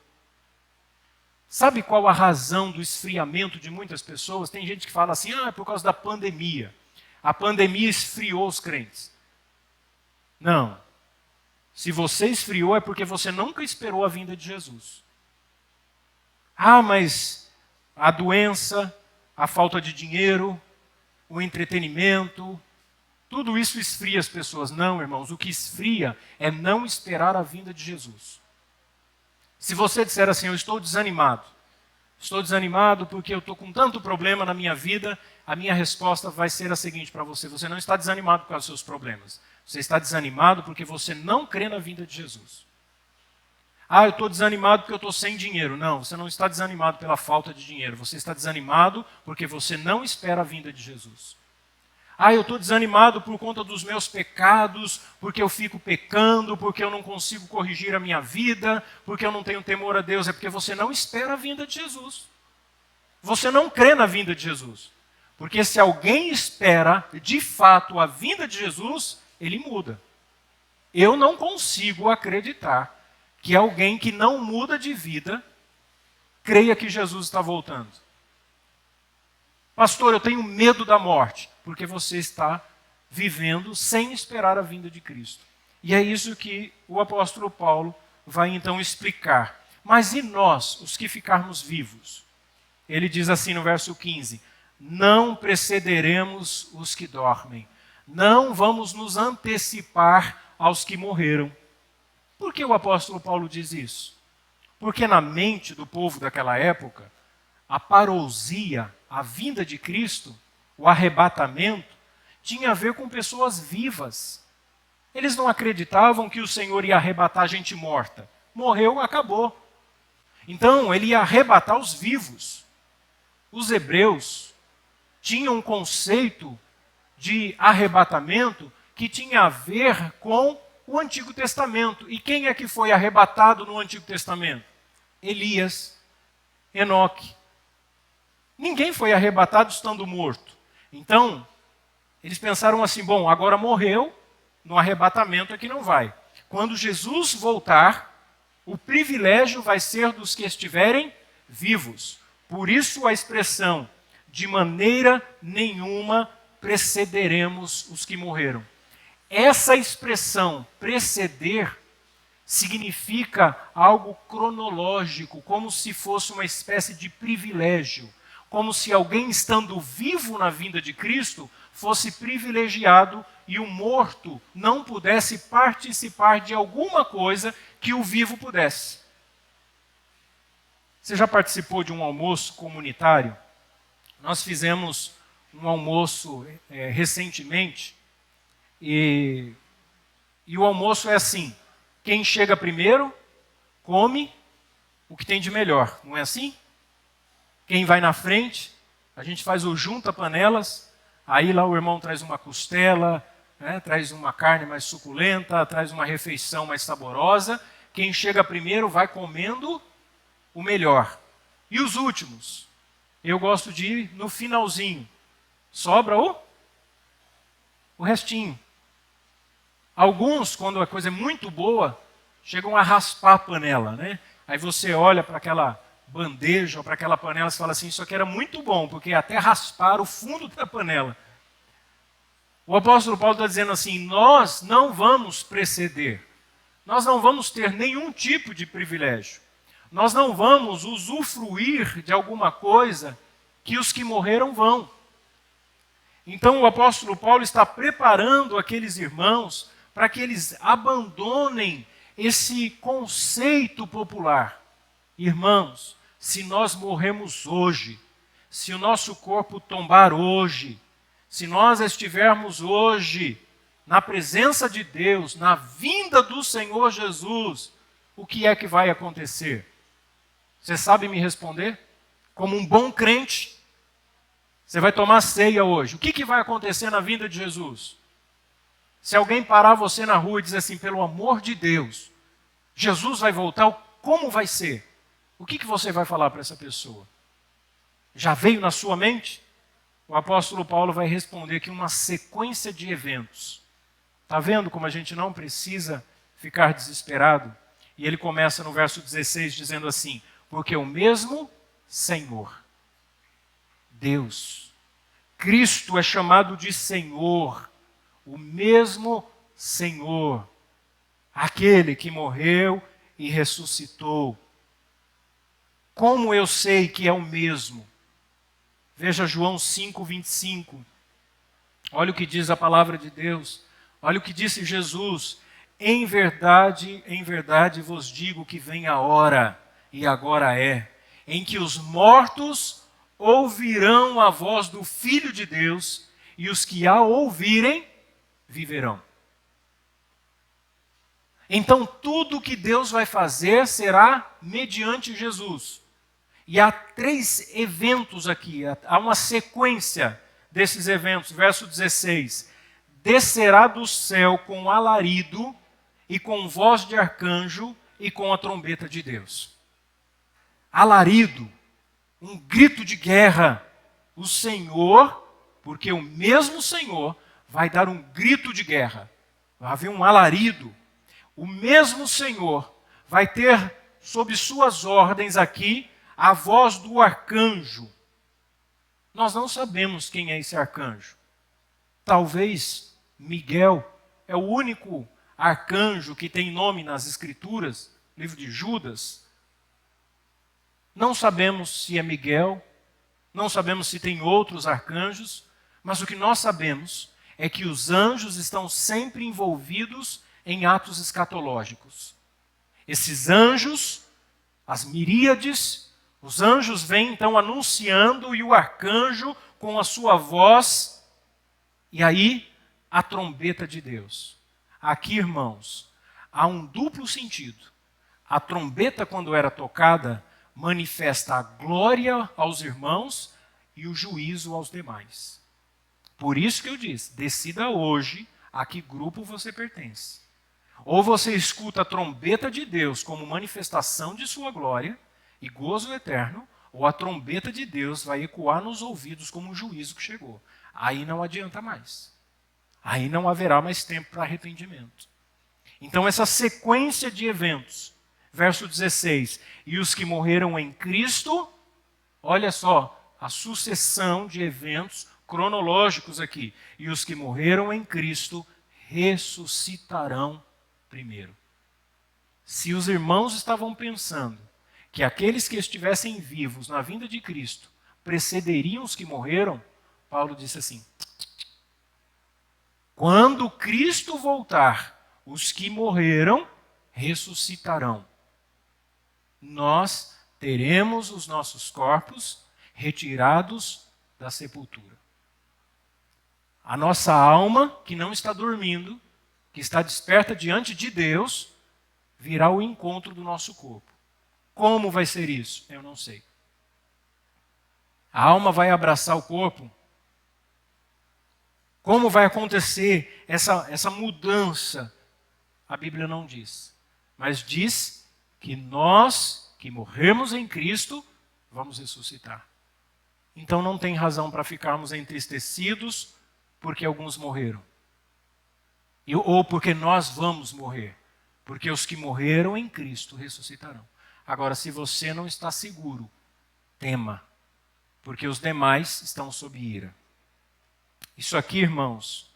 Sabe qual a razão do esfriamento de muitas pessoas? Tem gente que fala assim: é por causa da pandemia. A pandemia esfriou os crentes. Não. Se você esfriou é porque você nunca esperou a vinda de Jesus. Ah, mas a doença, a falta de dinheiro, o entretenimento, tudo isso esfria as pessoas. Não, irmãos, o que esfria é não esperar a vinda de Jesus. Se você disser assim: eu estou desanimado porque eu estou com tanto problema na minha vida, a minha resposta vai ser a seguinte para você: você não está desanimado por causa dos seus problemas. Você está desanimado porque você não crê na vinda de Jesus. Ah, eu estou desanimado porque eu estou sem dinheiro. Não, você não está desanimado pela falta de dinheiro. Você está desanimado porque você não espera a vinda de Jesus. Ah, eu estou desanimado por conta dos meus pecados, porque eu fico pecando, porque eu não consigo corrigir a minha vida, porque eu não tenho temor a Deus. É porque você não espera a vinda de Jesus. você não crê na vinda de Jesus. Porque se alguém espera de fato a vinda de Jesus, ele muda. Eu não consigo acreditar que alguém que não muda de vida creia que Jesus está voltando. Pastor, eu tenho medo da morte, porque você está vivendo sem esperar a vinda de Cristo. E é isso que o apóstolo Paulo vai então explicar. Mas e nós, os que ficarmos vivos? Ele diz assim no verso 15: não precederemos os que dormem, não vamos nos antecipar aos que morreram. Por que o apóstolo Paulo diz isso? Porque na mente do povo daquela época, a parousia, a vinda de Cristo, o arrebatamento, tinha a ver com pessoas vivas. Eles não acreditavam que o Senhor ia arrebatar gente morta. Morreu, acabou. Então, ele ia arrebatar os vivos. Os hebreus tinham um conceito de arrebatamento que tinha a ver com o Antigo Testamento. E quem é que foi arrebatado no Antigo Testamento? Elias, Enoque. Ninguém foi arrebatado estando morto. Então, eles pensaram assim, bom, agora morreu, no arrebatamento é que não vai. Quando Jesus voltar, o privilégio vai ser dos que estiverem vivos. Por isso a expressão, de maneira nenhuma precederemos os que morreram. Essa expressão, preceder, significa algo cronológico, como se fosse uma espécie de privilégio. Como se alguém estando vivo na vinda de Cristo fosse privilegiado e o morto não pudesse participar de alguma coisa que o vivo pudesse. Você já participou de um almoço comunitário? Nós fizemos um almoço recentemente e o almoço é assim: quem chega primeiro come o que tem de melhor, não é assim? Quem vai na frente, a gente faz o junta-panelas, aí lá o irmão traz uma costela, traz uma carne mais suculenta, traz uma refeição mais saborosa. Quem chega primeiro vai comendo o melhor. E os últimos? Eu gosto de ir no finalzinho. Sobra o restinho. Alguns, quando a coisa é muito boa, chegam a raspar a panela, né? Aí você olha para aquela bandeja ou para aquela panela e fala assim, isso aqui era muito bom, porque até raspar o fundo da panela. O apóstolo Paulo está dizendo assim, nós não vamos preceder, nós não vamos ter nenhum tipo de privilégio, nós não vamos usufruir de alguma coisa que os que morreram vão. Então o apóstolo Paulo está preparando aqueles irmãos para que eles abandonem esse conceito popular. Irmãos, se nós morremos hoje, se o nosso corpo tombar hoje, se nós estivermos hoje na presença de Deus, na vinda do Senhor Jesus, o que é que vai acontecer? Você sabe me responder? Como um bom crente, você vai tomar ceia hoje. O que vai acontecer na vinda de Jesus? Se alguém parar você na rua e dizer assim, pelo amor de Deus, Jesus vai voltar, como vai ser? O que você vai falar para essa pessoa? Já veio na sua mente? O apóstolo Paulo vai responder aqui uma sequência de eventos. Está vendo como a gente não precisa ficar desesperado? E ele começa no verso 16 dizendo assim, porque o mesmo Senhor, Deus, Cristo é chamado de Senhor, o mesmo Senhor, aquele que morreu e ressuscitou. Como eu sei que é o mesmo? Veja João 5:25. Olha o que diz a palavra de Deus. Olha o que disse Jesus. Em verdade vos digo que vem a hora, e agora é, em que os mortos ouvirão a voz do Filho de Deus, e os que a ouvirem, viverão. Então tudo que Deus vai fazer será mediante Jesus. E há 3 eventos aqui, há uma sequência desses eventos. Verso 16. Descerá do céu com alarido, e com voz de arcanjo, e com a trombeta de Deus. Alarido um grito de guerra. O Senhor, porque o mesmo Senhor vai dar um grito de guerra. Vai haver um alarido. O mesmo Senhor vai ter sob suas ordens aqui a voz do arcanjo. Nós não sabemos quem é esse arcanjo. Talvez Miguel é o único arcanjo que tem nome nas Escrituras, livro de Judas. Não sabemos se é Miguel, não sabemos se tem outros arcanjos, mas o que nós sabemos é que os anjos estão sempre envolvidos em atos escatológicos. Esses anjos, as miríades, os anjos vêm então anunciando e o arcanjo com a sua voz, e aí a trombeta de Deus. Aqui, irmãos, há um duplo sentido. A trombeta, quando era tocada, manifesta a glória aos irmãos e o juízo aos demais. Por isso que eu disse, decida hoje a que grupo você pertence. Ou você escuta a trombeta de Deus como manifestação de sua glória e gozo eterno, ou a trombeta de Deus vai ecoar nos ouvidos como um juízo que chegou. Aí não adianta mais. Aí não haverá mais tempo para arrependimento. Então essa sequência de eventos, verso 16, e os que morreram em Cristo, olha só, a sucessão de eventos cronológicos aqui, e os que morreram em Cristo ressuscitarão primeiro. Se os irmãos estavam pensando que aqueles que estivessem vivos na vinda de Cristo precederiam os que morreram, Paulo disse assim: quando Cristo voltar, os que morreram ressuscitarão. Nós teremos os nossos corpos retirados da sepultura. A nossa alma, que não está dormindo, que está desperta diante de Deus, virá ao encontro do nosso corpo. Como vai ser isso? Eu não sei. A alma vai abraçar o corpo? Como vai acontecer essa mudança? A Bíblia não diz. Mas diz que nós, que morremos em Cristo, vamos ressuscitar. Então não tem razão para ficarmos entristecidos porque alguns morreram. Ou porque nós vamos morrer. Porque os que morreram em Cristo ressuscitarão. Agora, se você não está seguro, tema. Porque os demais estão sob ira. Isso aqui, irmãos,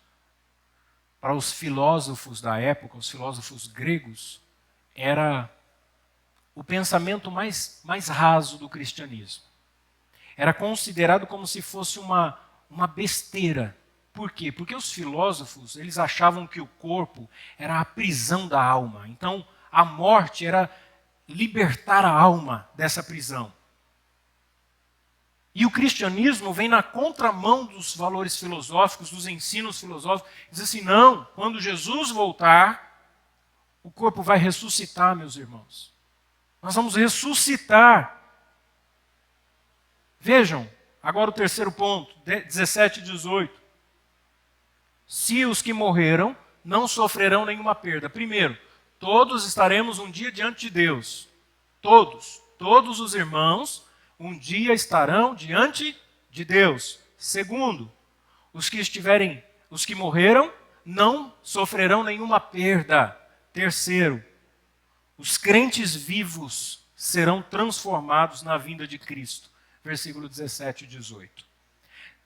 para os filósofos da época, os filósofos gregos, era o pensamento mais raso do cristianismo. Era considerado como se fosse uma besteira. Por quê? Porque os filósofos, eles achavam que o corpo era a prisão da alma. Então, a morte era libertar a alma dessa prisão. E o cristianismo vem na contramão dos valores filosóficos, dos ensinos filosóficos. Diz assim, não, quando Jesus voltar, o corpo vai ressuscitar, meus irmãos. Nós vamos ressuscitar. Vejam, agora o terceiro ponto, 17 e 18. Se os que morreram não sofrerão nenhuma perda. Primeiro, todos estaremos um dia diante de Deus. Todos os irmãos um dia estarão diante de Deus. Segundo, os que morreram não sofrerão nenhuma perda. Terceiro, os crentes vivos serão transformados na vinda de Cristo. Versículo 17 e 18.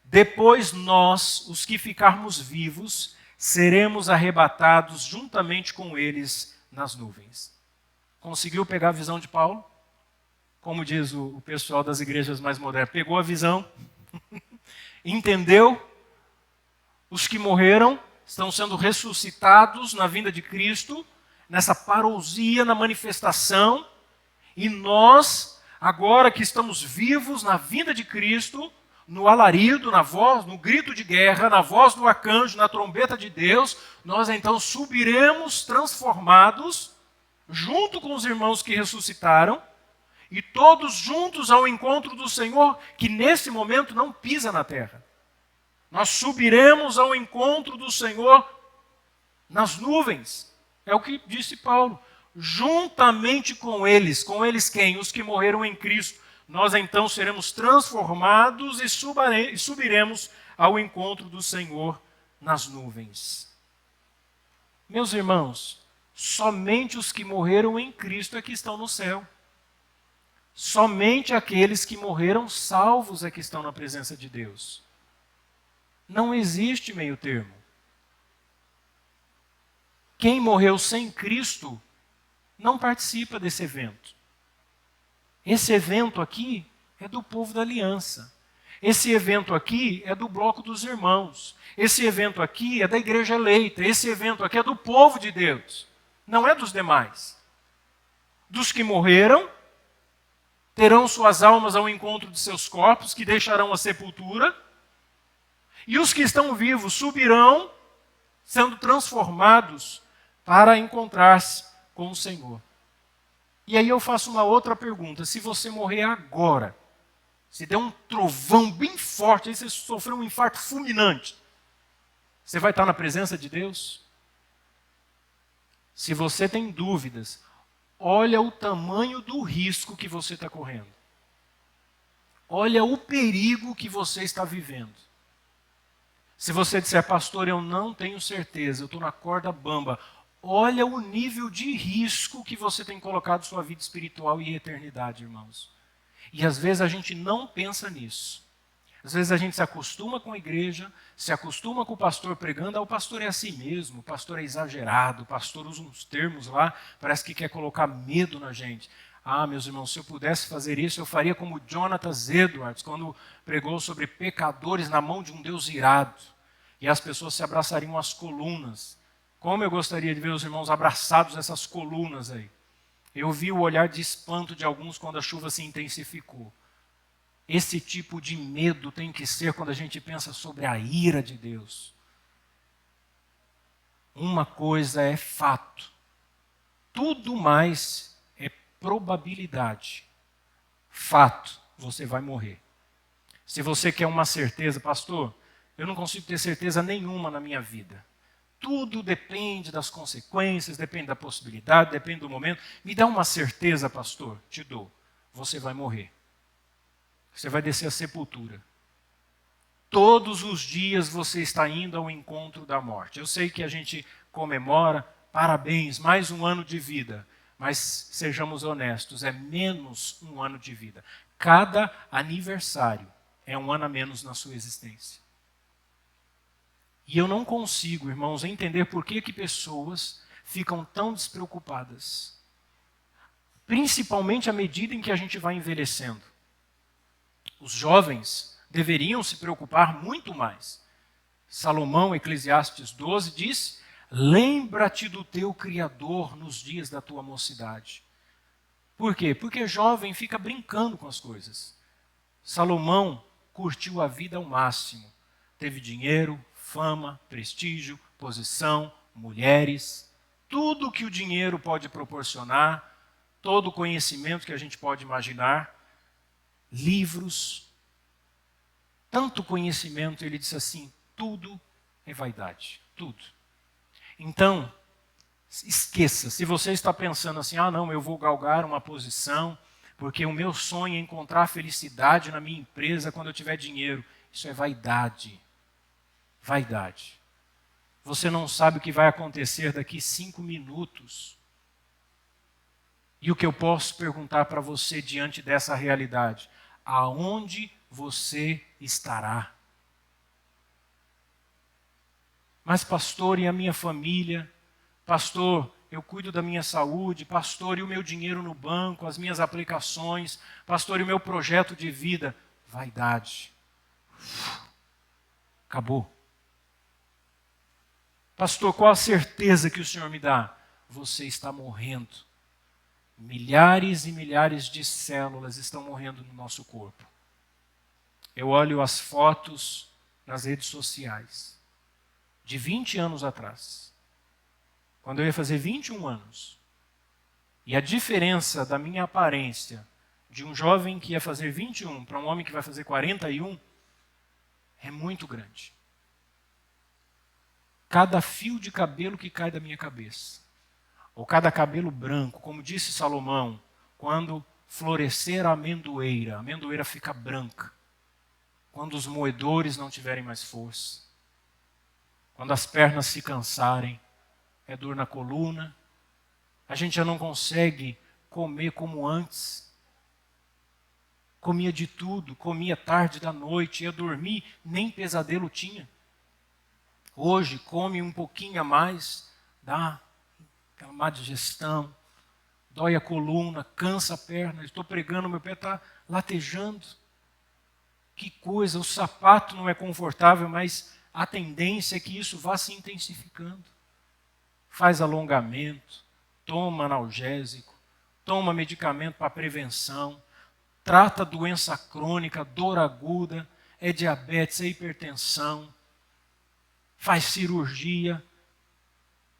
Depois nós, os que ficarmos vivos, seremos arrebatados juntamente com eles nas nuvens. Conseguiu pegar a visão de Paulo? Como diz o pessoal das igrejas mais modernas, pegou a visão, entendeu? Os que morreram estão sendo ressuscitados na vinda de Cristo, nessa parousia, na manifestação, e nós, agora que estamos vivos na vinda de Cristo, no alarido, na voz, no grito de guerra, na voz do arcanjo, na trombeta de Deus, nós então subiremos transformados, junto com os irmãos que ressuscitaram, e todos juntos ao encontro do Senhor, que nesse momento não pisa na terra. Nós subiremos ao encontro do Senhor nas nuvens. É o que disse Paulo. Juntamente com eles quem? Os que morreram em Cristo. nós então seremos transformados e subiremos ao encontro do Senhor nas nuvens. Meus irmãos, somente os que morreram em Cristo é que estão no céu. Somente aqueles que morreram salvos é que estão na presença de Deus. Não existe meio termo. Quem morreu sem Cristo não participa desse evento. Esse evento aqui é do povo da aliança. Esse evento aqui é do bloco dos irmãos. Esse evento aqui é da igreja eleita. Esse evento aqui é do povo de Deus. Não é dos demais. Dos que morreram, terão suas almas ao encontro de seus corpos, que deixarão a sepultura. E os que estão vivos subirão, sendo transformados para encontrar-se com o Senhor. E aí eu faço uma outra pergunta. Se você morrer agora, se der um trovão bem forte, aí você sofreu um infarto fulminante, você vai estar na presença de Deus? Se você tem dúvidas, olha o tamanho do risco que você está correndo. Olha o perigo que você está vivendo. Se você disser, pastor, eu não tenho certeza, eu estou na corda bamba, olha o nível de risco que você tem colocado sua vida espiritual e eternidade, irmãos. E às vezes a gente não pensa nisso. Às vezes a gente se acostuma com a igreja, se acostuma com o pastor pregando, o pastor é assim mesmo, o pastor é exagerado, o pastor usa uns termos lá, parece que quer colocar medo na gente. Ah, meus irmãos, se eu pudesse fazer isso, eu faria como Jonathan Edwards, quando pregou sobre pecadores na mão de um Deus irado. E as pessoas se abraçariam às colunas. Como eu gostaria de ver os irmãos abraçados a essas colunas aí. Eu vi o olhar de espanto de alguns quando a chuva se intensificou. Esse tipo de medo tem que ser quando a gente pensa sobre a ira de Deus. Uma coisa é fato. Tudo mais é probabilidade. Fato, você vai morrer. Se você quer uma certeza, pastor, eu não consigo ter certeza nenhuma na minha vida. Tudo depende das consequências, depende da possibilidade, depende do momento. Me dá uma certeza, pastor, te dou. Você vai morrer. Você vai descer à sepultura. Todos os dias você está indo ao encontro da morte. Eu sei que a gente comemora, parabéns, mais um ano de vida. Mas sejamos honestos, é menos um ano de vida. Cada aniversário é um ano a menos na sua existência. E eu não consigo, irmãos, entender por que pessoas ficam tão despreocupadas. Principalmente à medida em que a gente vai envelhecendo. Os jovens deveriam se preocupar muito mais. Salomão, Eclesiastes 12, diz: lembra-te do teu Criador nos dias da tua mocidade. Por quê? Porque jovem fica brincando com as coisas. Salomão curtiu a vida ao máximo. Teve dinheiro, fama, prestígio, posição, mulheres, tudo que o dinheiro pode proporcionar, todo o conhecimento que a gente pode imaginar, livros, tanto conhecimento, ele disse assim, tudo é vaidade, tudo. Então, esqueça, se você está pensando assim, ah não, eu vou galgar uma posição, porque o meu sonho é encontrar felicidade na minha empresa quando eu tiver dinheiro, isso é vaidade. Vaidade. Você não sabe o que vai acontecer daqui 5 minutos. E o que eu posso perguntar para você diante dessa realidade? Aonde você estará? Mas pastor, e a minha família? Pastor, eu cuido da minha saúde. Pastor, e o meu dinheiro no banco, as minhas aplicações? Pastor, e o meu projeto de vida? Vaidade. Acabou. Pastor, qual a certeza que o Senhor me dá? Você está morrendo. Milhares e milhares de células estão morrendo no nosso corpo. Eu olho as fotos nas redes sociais de 20 anos atrás, quando eu ia fazer 21 anos. E a diferença da minha aparência de um jovem que ia fazer 21 para um homem que vai fazer 41 é muito grande. Cada fio de cabelo que cai da minha cabeça, ou cada cabelo branco, como disse Salomão, quando florescer a amendoeira. A amendoeira fica branca quando os moedores não tiverem mais força, quando as pernas se cansarem, é dor na coluna, a gente já não consegue comer como antes. Comia de tudo, comia tarde da noite, ia dormir, nem pesadelo tinha. Hoje come um pouquinho a mais, dá aquela má digestão, dói a coluna, cansa a perna, estou pregando, meu pé está latejando. Que coisa, o sapato não é confortável, mas a tendência é que isso vá se intensificando. Faz alongamento, toma analgésico, toma medicamento para prevenção, trata doença crônica, dor aguda, é diabetes, é hipertensão, faz cirurgia,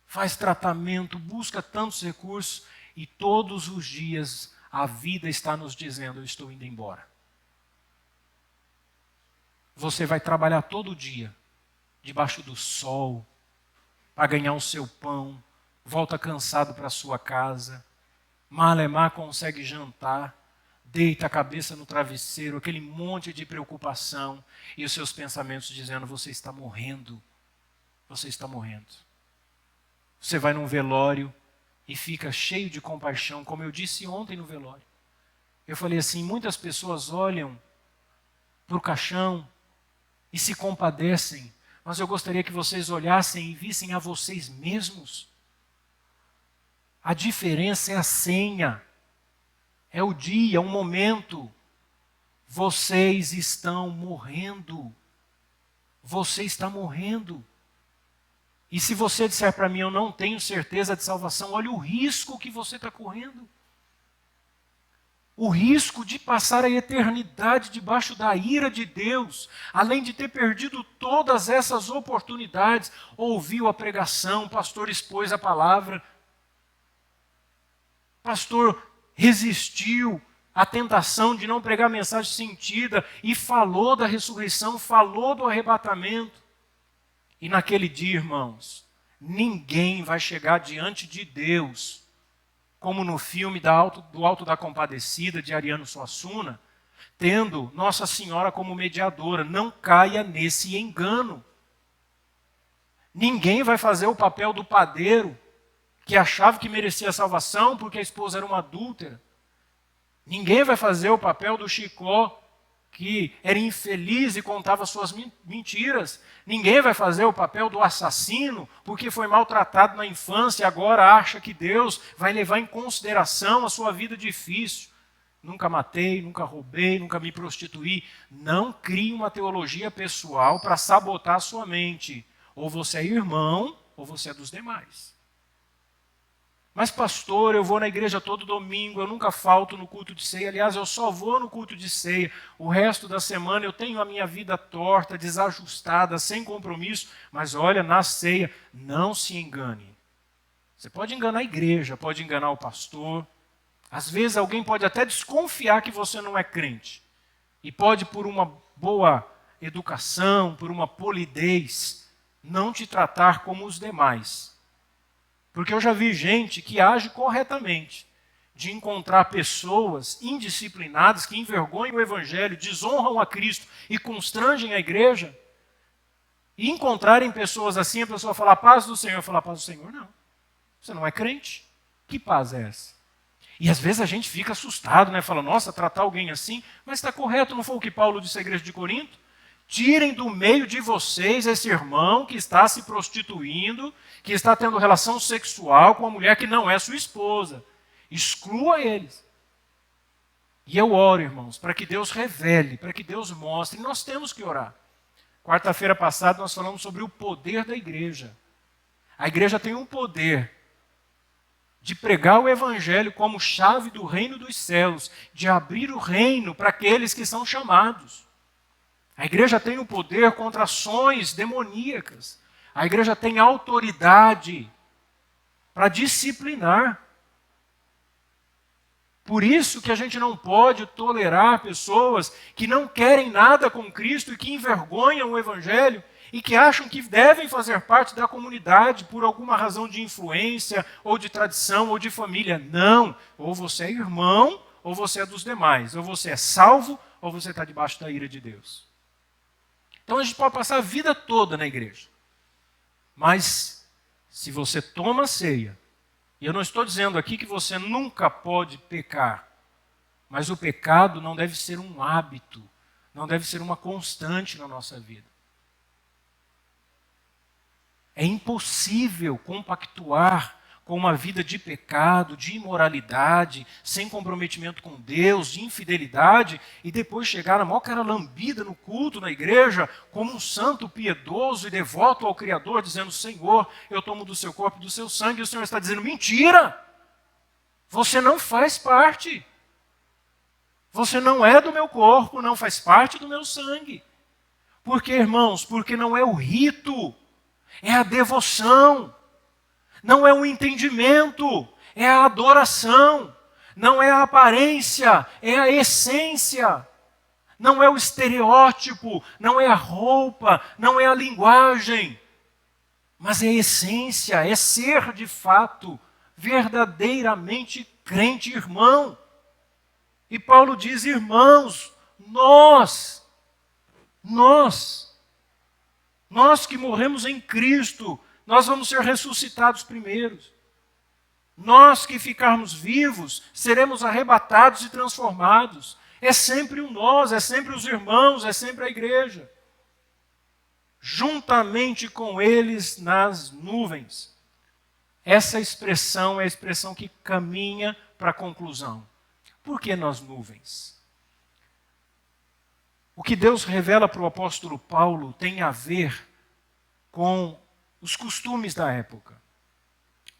faz tratamento, busca tantos recursos e todos os dias a vida está nos dizendo: eu estou indo embora. Você vai trabalhar todo dia, debaixo do sol, para ganhar o seu pão, volta cansado para sua casa, malemar consegue jantar, deita a cabeça no travesseiro, aquele monte de preocupação e os seus pensamentos dizendo: você está morrendo, você está morrendo. Você vai num velório e fica cheio de compaixão, como eu disse ontem no velório. Eu falei assim, muitas pessoas olham para o caixão e se compadecem, mas eu gostaria que vocês olhassem e vissem a vocês mesmos. A diferença é a senha, é o dia, o momento. Vocês estão morrendo. Você está morrendo. E se você disser para mim, eu não tenho certeza de salvação, olha o risco que você está correndo. O risco de passar a eternidade debaixo da ira de Deus, além de ter perdido todas essas oportunidades. Ouviu a pregação, o pastor expôs a palavra, o pastor resistiu à tentação de não pregar mensagem sentida e falou da ressurreição, falou do arrebatamento. E naquele dia, irmãos, ninguém vai chegar diante de Deus, como no filme do Alto da Compadecida, de Ariano Suassuna, tendo Nossa Senhora como mediadora. Não caia nesse engano. Ninguém vai fazer o papel do padeiro, que achava que merecia a salvação porque a esposa era uma adúltera. Ninguém vai fazer o papel do Chicó, que era infeliz e contava suas mentiras. Ninguém vai fazer o papel do assassino, porque foi maltratado na infância e agora acha que Deus vai levar em consideração a sua vida difícil. Nunca matei, nunca roubei, nunca me prostituí. Não crie uma teologia pessoal para sabotar a sua mente. Ou você é irmão, ou você é dos demais. Mas pastor, eu vou na igreja todo domingo, eu nunca falto no culto de ceia. Aliás, eu só vou no culto de ceia. O resto da semana eu tenho a minha vida torta, desajustada, sem compromisso. Mas olha, na ceia, não se engane. Você pode enganar a igreja, pode enganar o pastor. Às vezes alguém pode até desconfiar que você não é crente. E pode, por uma boa educação, por uma polidez, não te tratar como os demais. Porque eu já vi gente que age corretamente, de encontrar pessoas indisciplinadas que envergonham o Evangelho, desonram a Cristo e constrangem a igreja, e encontrarem pessoas assim, a pessoa falar: paz do Senhor, falar: paz do Senhor, não. Você não é crente? Que paz é essa? E às vezes a gente fica assustado, né? Fala: nossa, tratar alguém assim, mas está correto, não foi o que Paulo disse à igreja de Corinto? Tirem do meio de vocês esse irmão que está se prostituindo, que está tendo relação sexual com uma mulher que não é sua esposa. Exclua eles. E eu oro, irmãos, para que Deus revele, para que Deus mostre. E nós temos que orar. Quarta-feira passada nós falamos sobre o poder da igreja. A igreja tem um poder de pregar o evangelho como chave do reino dos céus, de abrir o reino para aqueles que são chamados. A igreja tem o poder contra ações demoníacas. A igreja tem autoridade para disciplinar. Por isso que a gente não pode tolerar pessoas que não querem nada com Cristo e que envergonham o Evangelho e que acham que devem fazer parte da comunidade por alguma razão de influência, ou de tradição, ou de família. Não, ou você é irmão, ou você é dos demais. Ou você é salvo, ou você está debaixo da ira de Deus. Então a gente pode passar a vida toda na igreja. Mas se você toma ceia, e eu não estou dizendo aqui que você nunca pode pecar, mas o pecado não deve ser um hábito, não deve ser uma constante na nossa vida. É impossível compactuar com uma vida de pecado, de imoralidade, sem comprometimento com Deus, de infidelidade, e depois chegar na maior cara lambida no culto, na igreja, como um santo piedoso e devoto ao Criador, dizendo: Senhor, eu tomo do seu corpo e do seu sangue, e o Senhor está dizendo: mentira! Você não faz parte. Você não é do meu corpo, não faz parte do meu sangue. Por quê, irmãos? Porque não é o rito, é a devoção. Não é o entendimento, é a adoração. Não é a aparência, é a essência. Não é o estereótipo, não é a roupa, não é a linguagem. Mas é a essência, é ser de fato, verdadeiramente crente, irmão. E Paulo diz: irmãos, nós que morremos em Cristo, nós vamos ser ressuscitados primeiros. Nós que ficarmos vivos, seremos arrebatados e transformados. É sempre o nós, é sempre os irmãos, é sempre a igreja. Juntamente com eles nas nuvens. Essa expressão é a expressão que caminha para a conclusão. Por que nas nuvens? O que Deus revela para o apóstolo Paulo tem a ver com os costumes da época.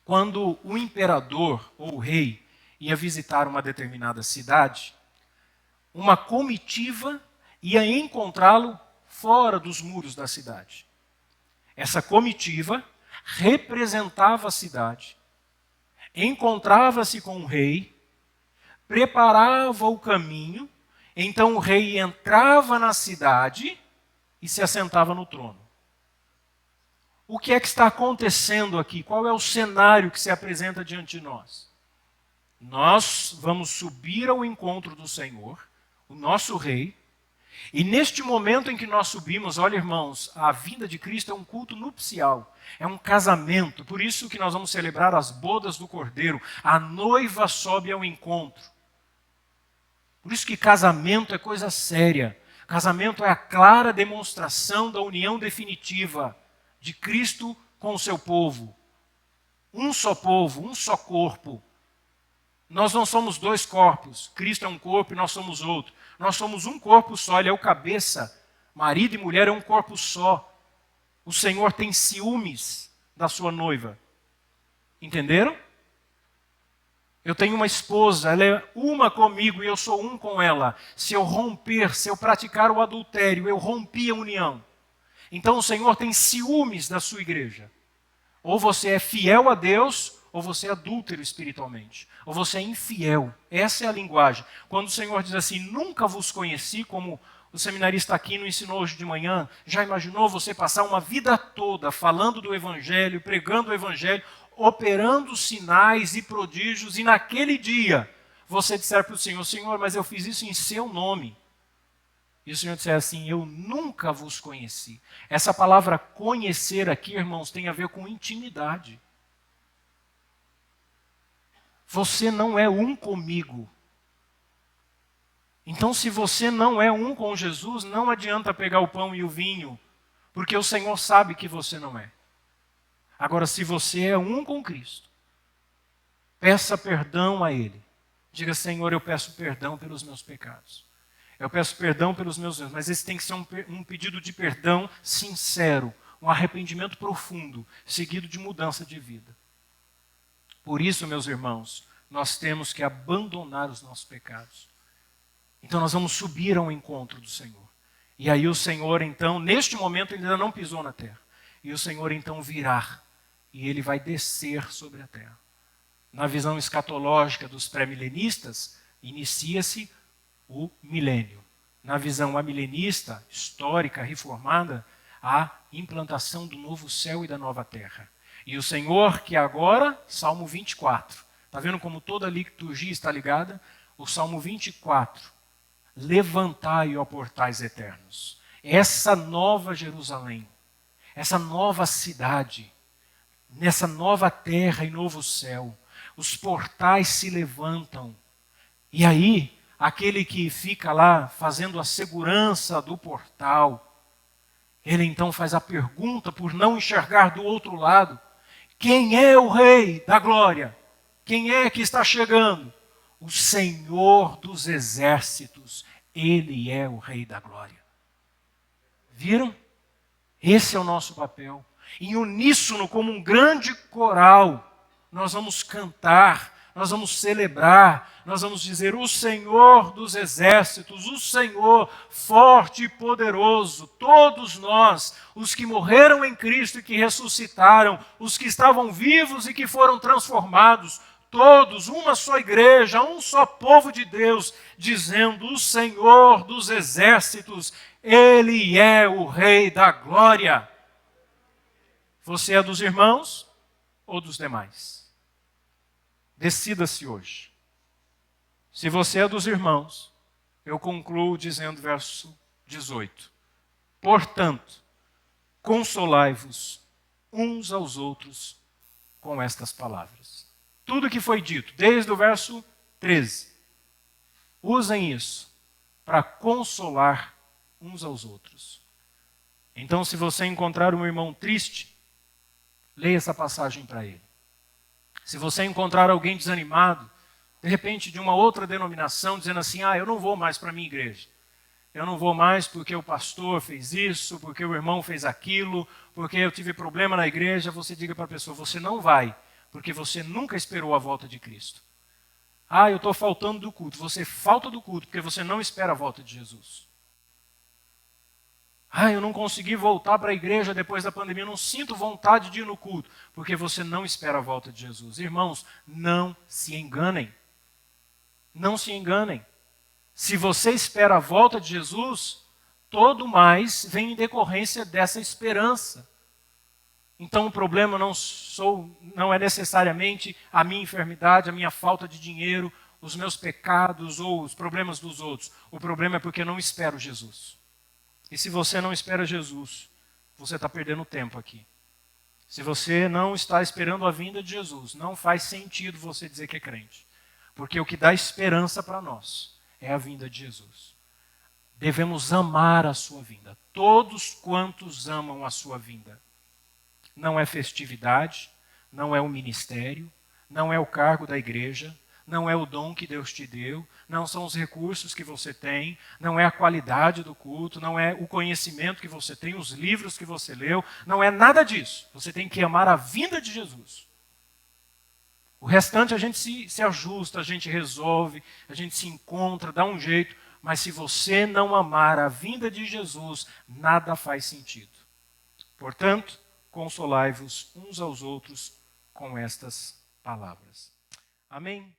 Quando o imperador ou o rei ia visitar uma determinada cidade, uma comitiva ia encontrá-lo fora dos muros da cidade. Essa comitiva representava a cidade, encontrava-se com o rei, preparava o caminho, então o rei entrava na cidade e se assentava no trono. O que é que está acontecendo aqui? Qual é o cenário que se apresenta diante de nós? Nós vamos subir ao encontro do Senhor, o nosso rei, e neste momento em que nós subimos, olha, irmãos, a vinda de Cristo é um culto nupcial, é um casamento, por isso que nós vamos celebrar as bodas do Cordeiro, a noiva sobe ao encontro. Por isso que casamento é coisa séria, casamento é a clara demonstração da união definitiva de Cristo com o seu povo. Um só povo, um só corpo. Nós não somos dois corpos. Cristo é um corpo e nós somos outro. Nós somos um corpo só, Ele é o cabeça. Marido e mulher é um corpo só. O Senhor tem ciúmes da sua noiva. Entenderam? Eu tenho uma esposa, ela é uma comigo e eu sou um com ela. Se eu romper, se eu praticar o adultério, eu rompi a união. Então o Senhor tem ciúmes da sua igreja. Ou você é fiel a Deus, ou você é adúltero espiritualmente. Ou você é infiel. Essa é a linguagem. Quando o Senhor diz assim: nunca vos conheci, como o seminarista aqui nos ensinou hoje de manhã, já imaginou você passar uma vida toda falando do Evangelho, pregando o Evangelho, operando sinais e prodígios, e naquele dia você disser para o Senhor: Senhor, mas eu fiz isso em seu nome. E o Senhor disser assim: eu nunca vos conheci. Essa palavra conhecer aqui, irmãos, tem a ver com intimidade. Você não é um comigo. Então, se você não é um com Jesus, não adianta pegar o pão e o vinho, porque o Senhor sabe que você não é. Agora, se você é um com Cristo, peça perdão a Ele. Diga: Senhor, eu peço perdão pelos meus pecados. Eu peço perdão pelos meus erros, mas esse tem que ser um pedido de perdão sincero, um arrependimento profundo, seguido de mudança de vida. Por isso, meus irmãos, nós temos que abandonar os nossos pecados. Então nós vamos subir ao encontro do Senhor. E aí o Senhor, então, neste momento ele ainda não pisou na terra. E o Senhor então virá e ele vai descer sobre a terra. Na visão escatológica dos pré-milenistas, inicia-se o milênio. Na visão amilenista, histórica, reformada, a implantação do novo céu e da nova terra. E o Senhor que agora, Salmo 24, está vendo como toda a liturgia está ligada? o Salmo 24, levantai, ó portais eternos. Essa nova Jerusalém, essa nova cidade, nessa nova terra e novo céu, os portais se levantam. E aí, aquele que fica lá fazendo a segurança do portal, ele então faz a pergunta por não enxergar do outro lado: quem é o Rei da Glória? Quem é que está chegando? O Senhor dos Exércitos. Ele é o Rei da Glória. Viram? Esse é o nosso papel. Em uníssono, como um grande coral, nós vamos cantar, nós vamos celebrar, nós vamos dizer: o Senhor dos Exércitos, o Senhor forte e poderoso, todos nós, os que morreram em Cristo e que ressuscitaram, os que estavam vivos e que foram transformados, todos, uma só igreja, um só povo de Deus, dizendo: o Senhor dos Exércitos, Ele é o Rei da Glória. Você é dos irmãos ou dos demais? Decida-se hoje. Se você é dos irmãos, eu concluo dizendo verso 18. Portanto, consolai-vos uns aos outros com estas palavras. Tudo que foi dito, desde o verso 13, usem isso para consolar uns aos outros. Então, se você encontrar um irmão triste, leia essa passagem para ele. Se você encontrar alguém desanimado, de repente de uma outra denominação, dizendo assim: eu não vou mais para a minha igreja. Eu não vou mais porque o pastor fez isso, porque o irmão fez aquilo, porque eu tive problema na igreja. Você diga para a pessoa: você não vai, porque você nunca esperou a volta de Cristo. Eu estou faltando do culto. Você falta do culto porque você não espera a volta de Jesus. Eu não consegui voltar para a igreja depois da pandemia, eu não sinto vontade de ir no culto, porque você não espera a volta de Jesus. Irmãos, não se enganem. Não se enganem. Se você espera a volta de Jesus, todo mais vem em decorrência dessa esperança. Então o problema não é necessariamente a minha enfermidade, a minha falta de dinheiro, os meus pecados ou os problemas dos outros. O problema é porque eu não espero Jesus. E se você não espera Jesus, você está perdendo tempo aqui. Se você não está esperando a vinda de Jesus, não faz sentido você dizer que é crente. Porque o que dá esperança para nós é a vinda de Jesus. Devemos amar a sua vinda. Todos quantos amam a sua vinda. Não é festividade, não é o ministério, não é o cargo da igreja, não é o dom que Deus te deu, não são os recursos que você tem, não é a qualidade do culto, não é o conhecimento que você tem, os livros que você leu, não é nada disso. Você tem que amar a vinda de Jesus. O restante a gente se ajusta, a gente resolve, a gente se encontra, dá um jeito, mas se você não amar a vinda de Jesus, nada faz sentido. Portanto, consolai-vos uns aos outros com estas palavras. Amém?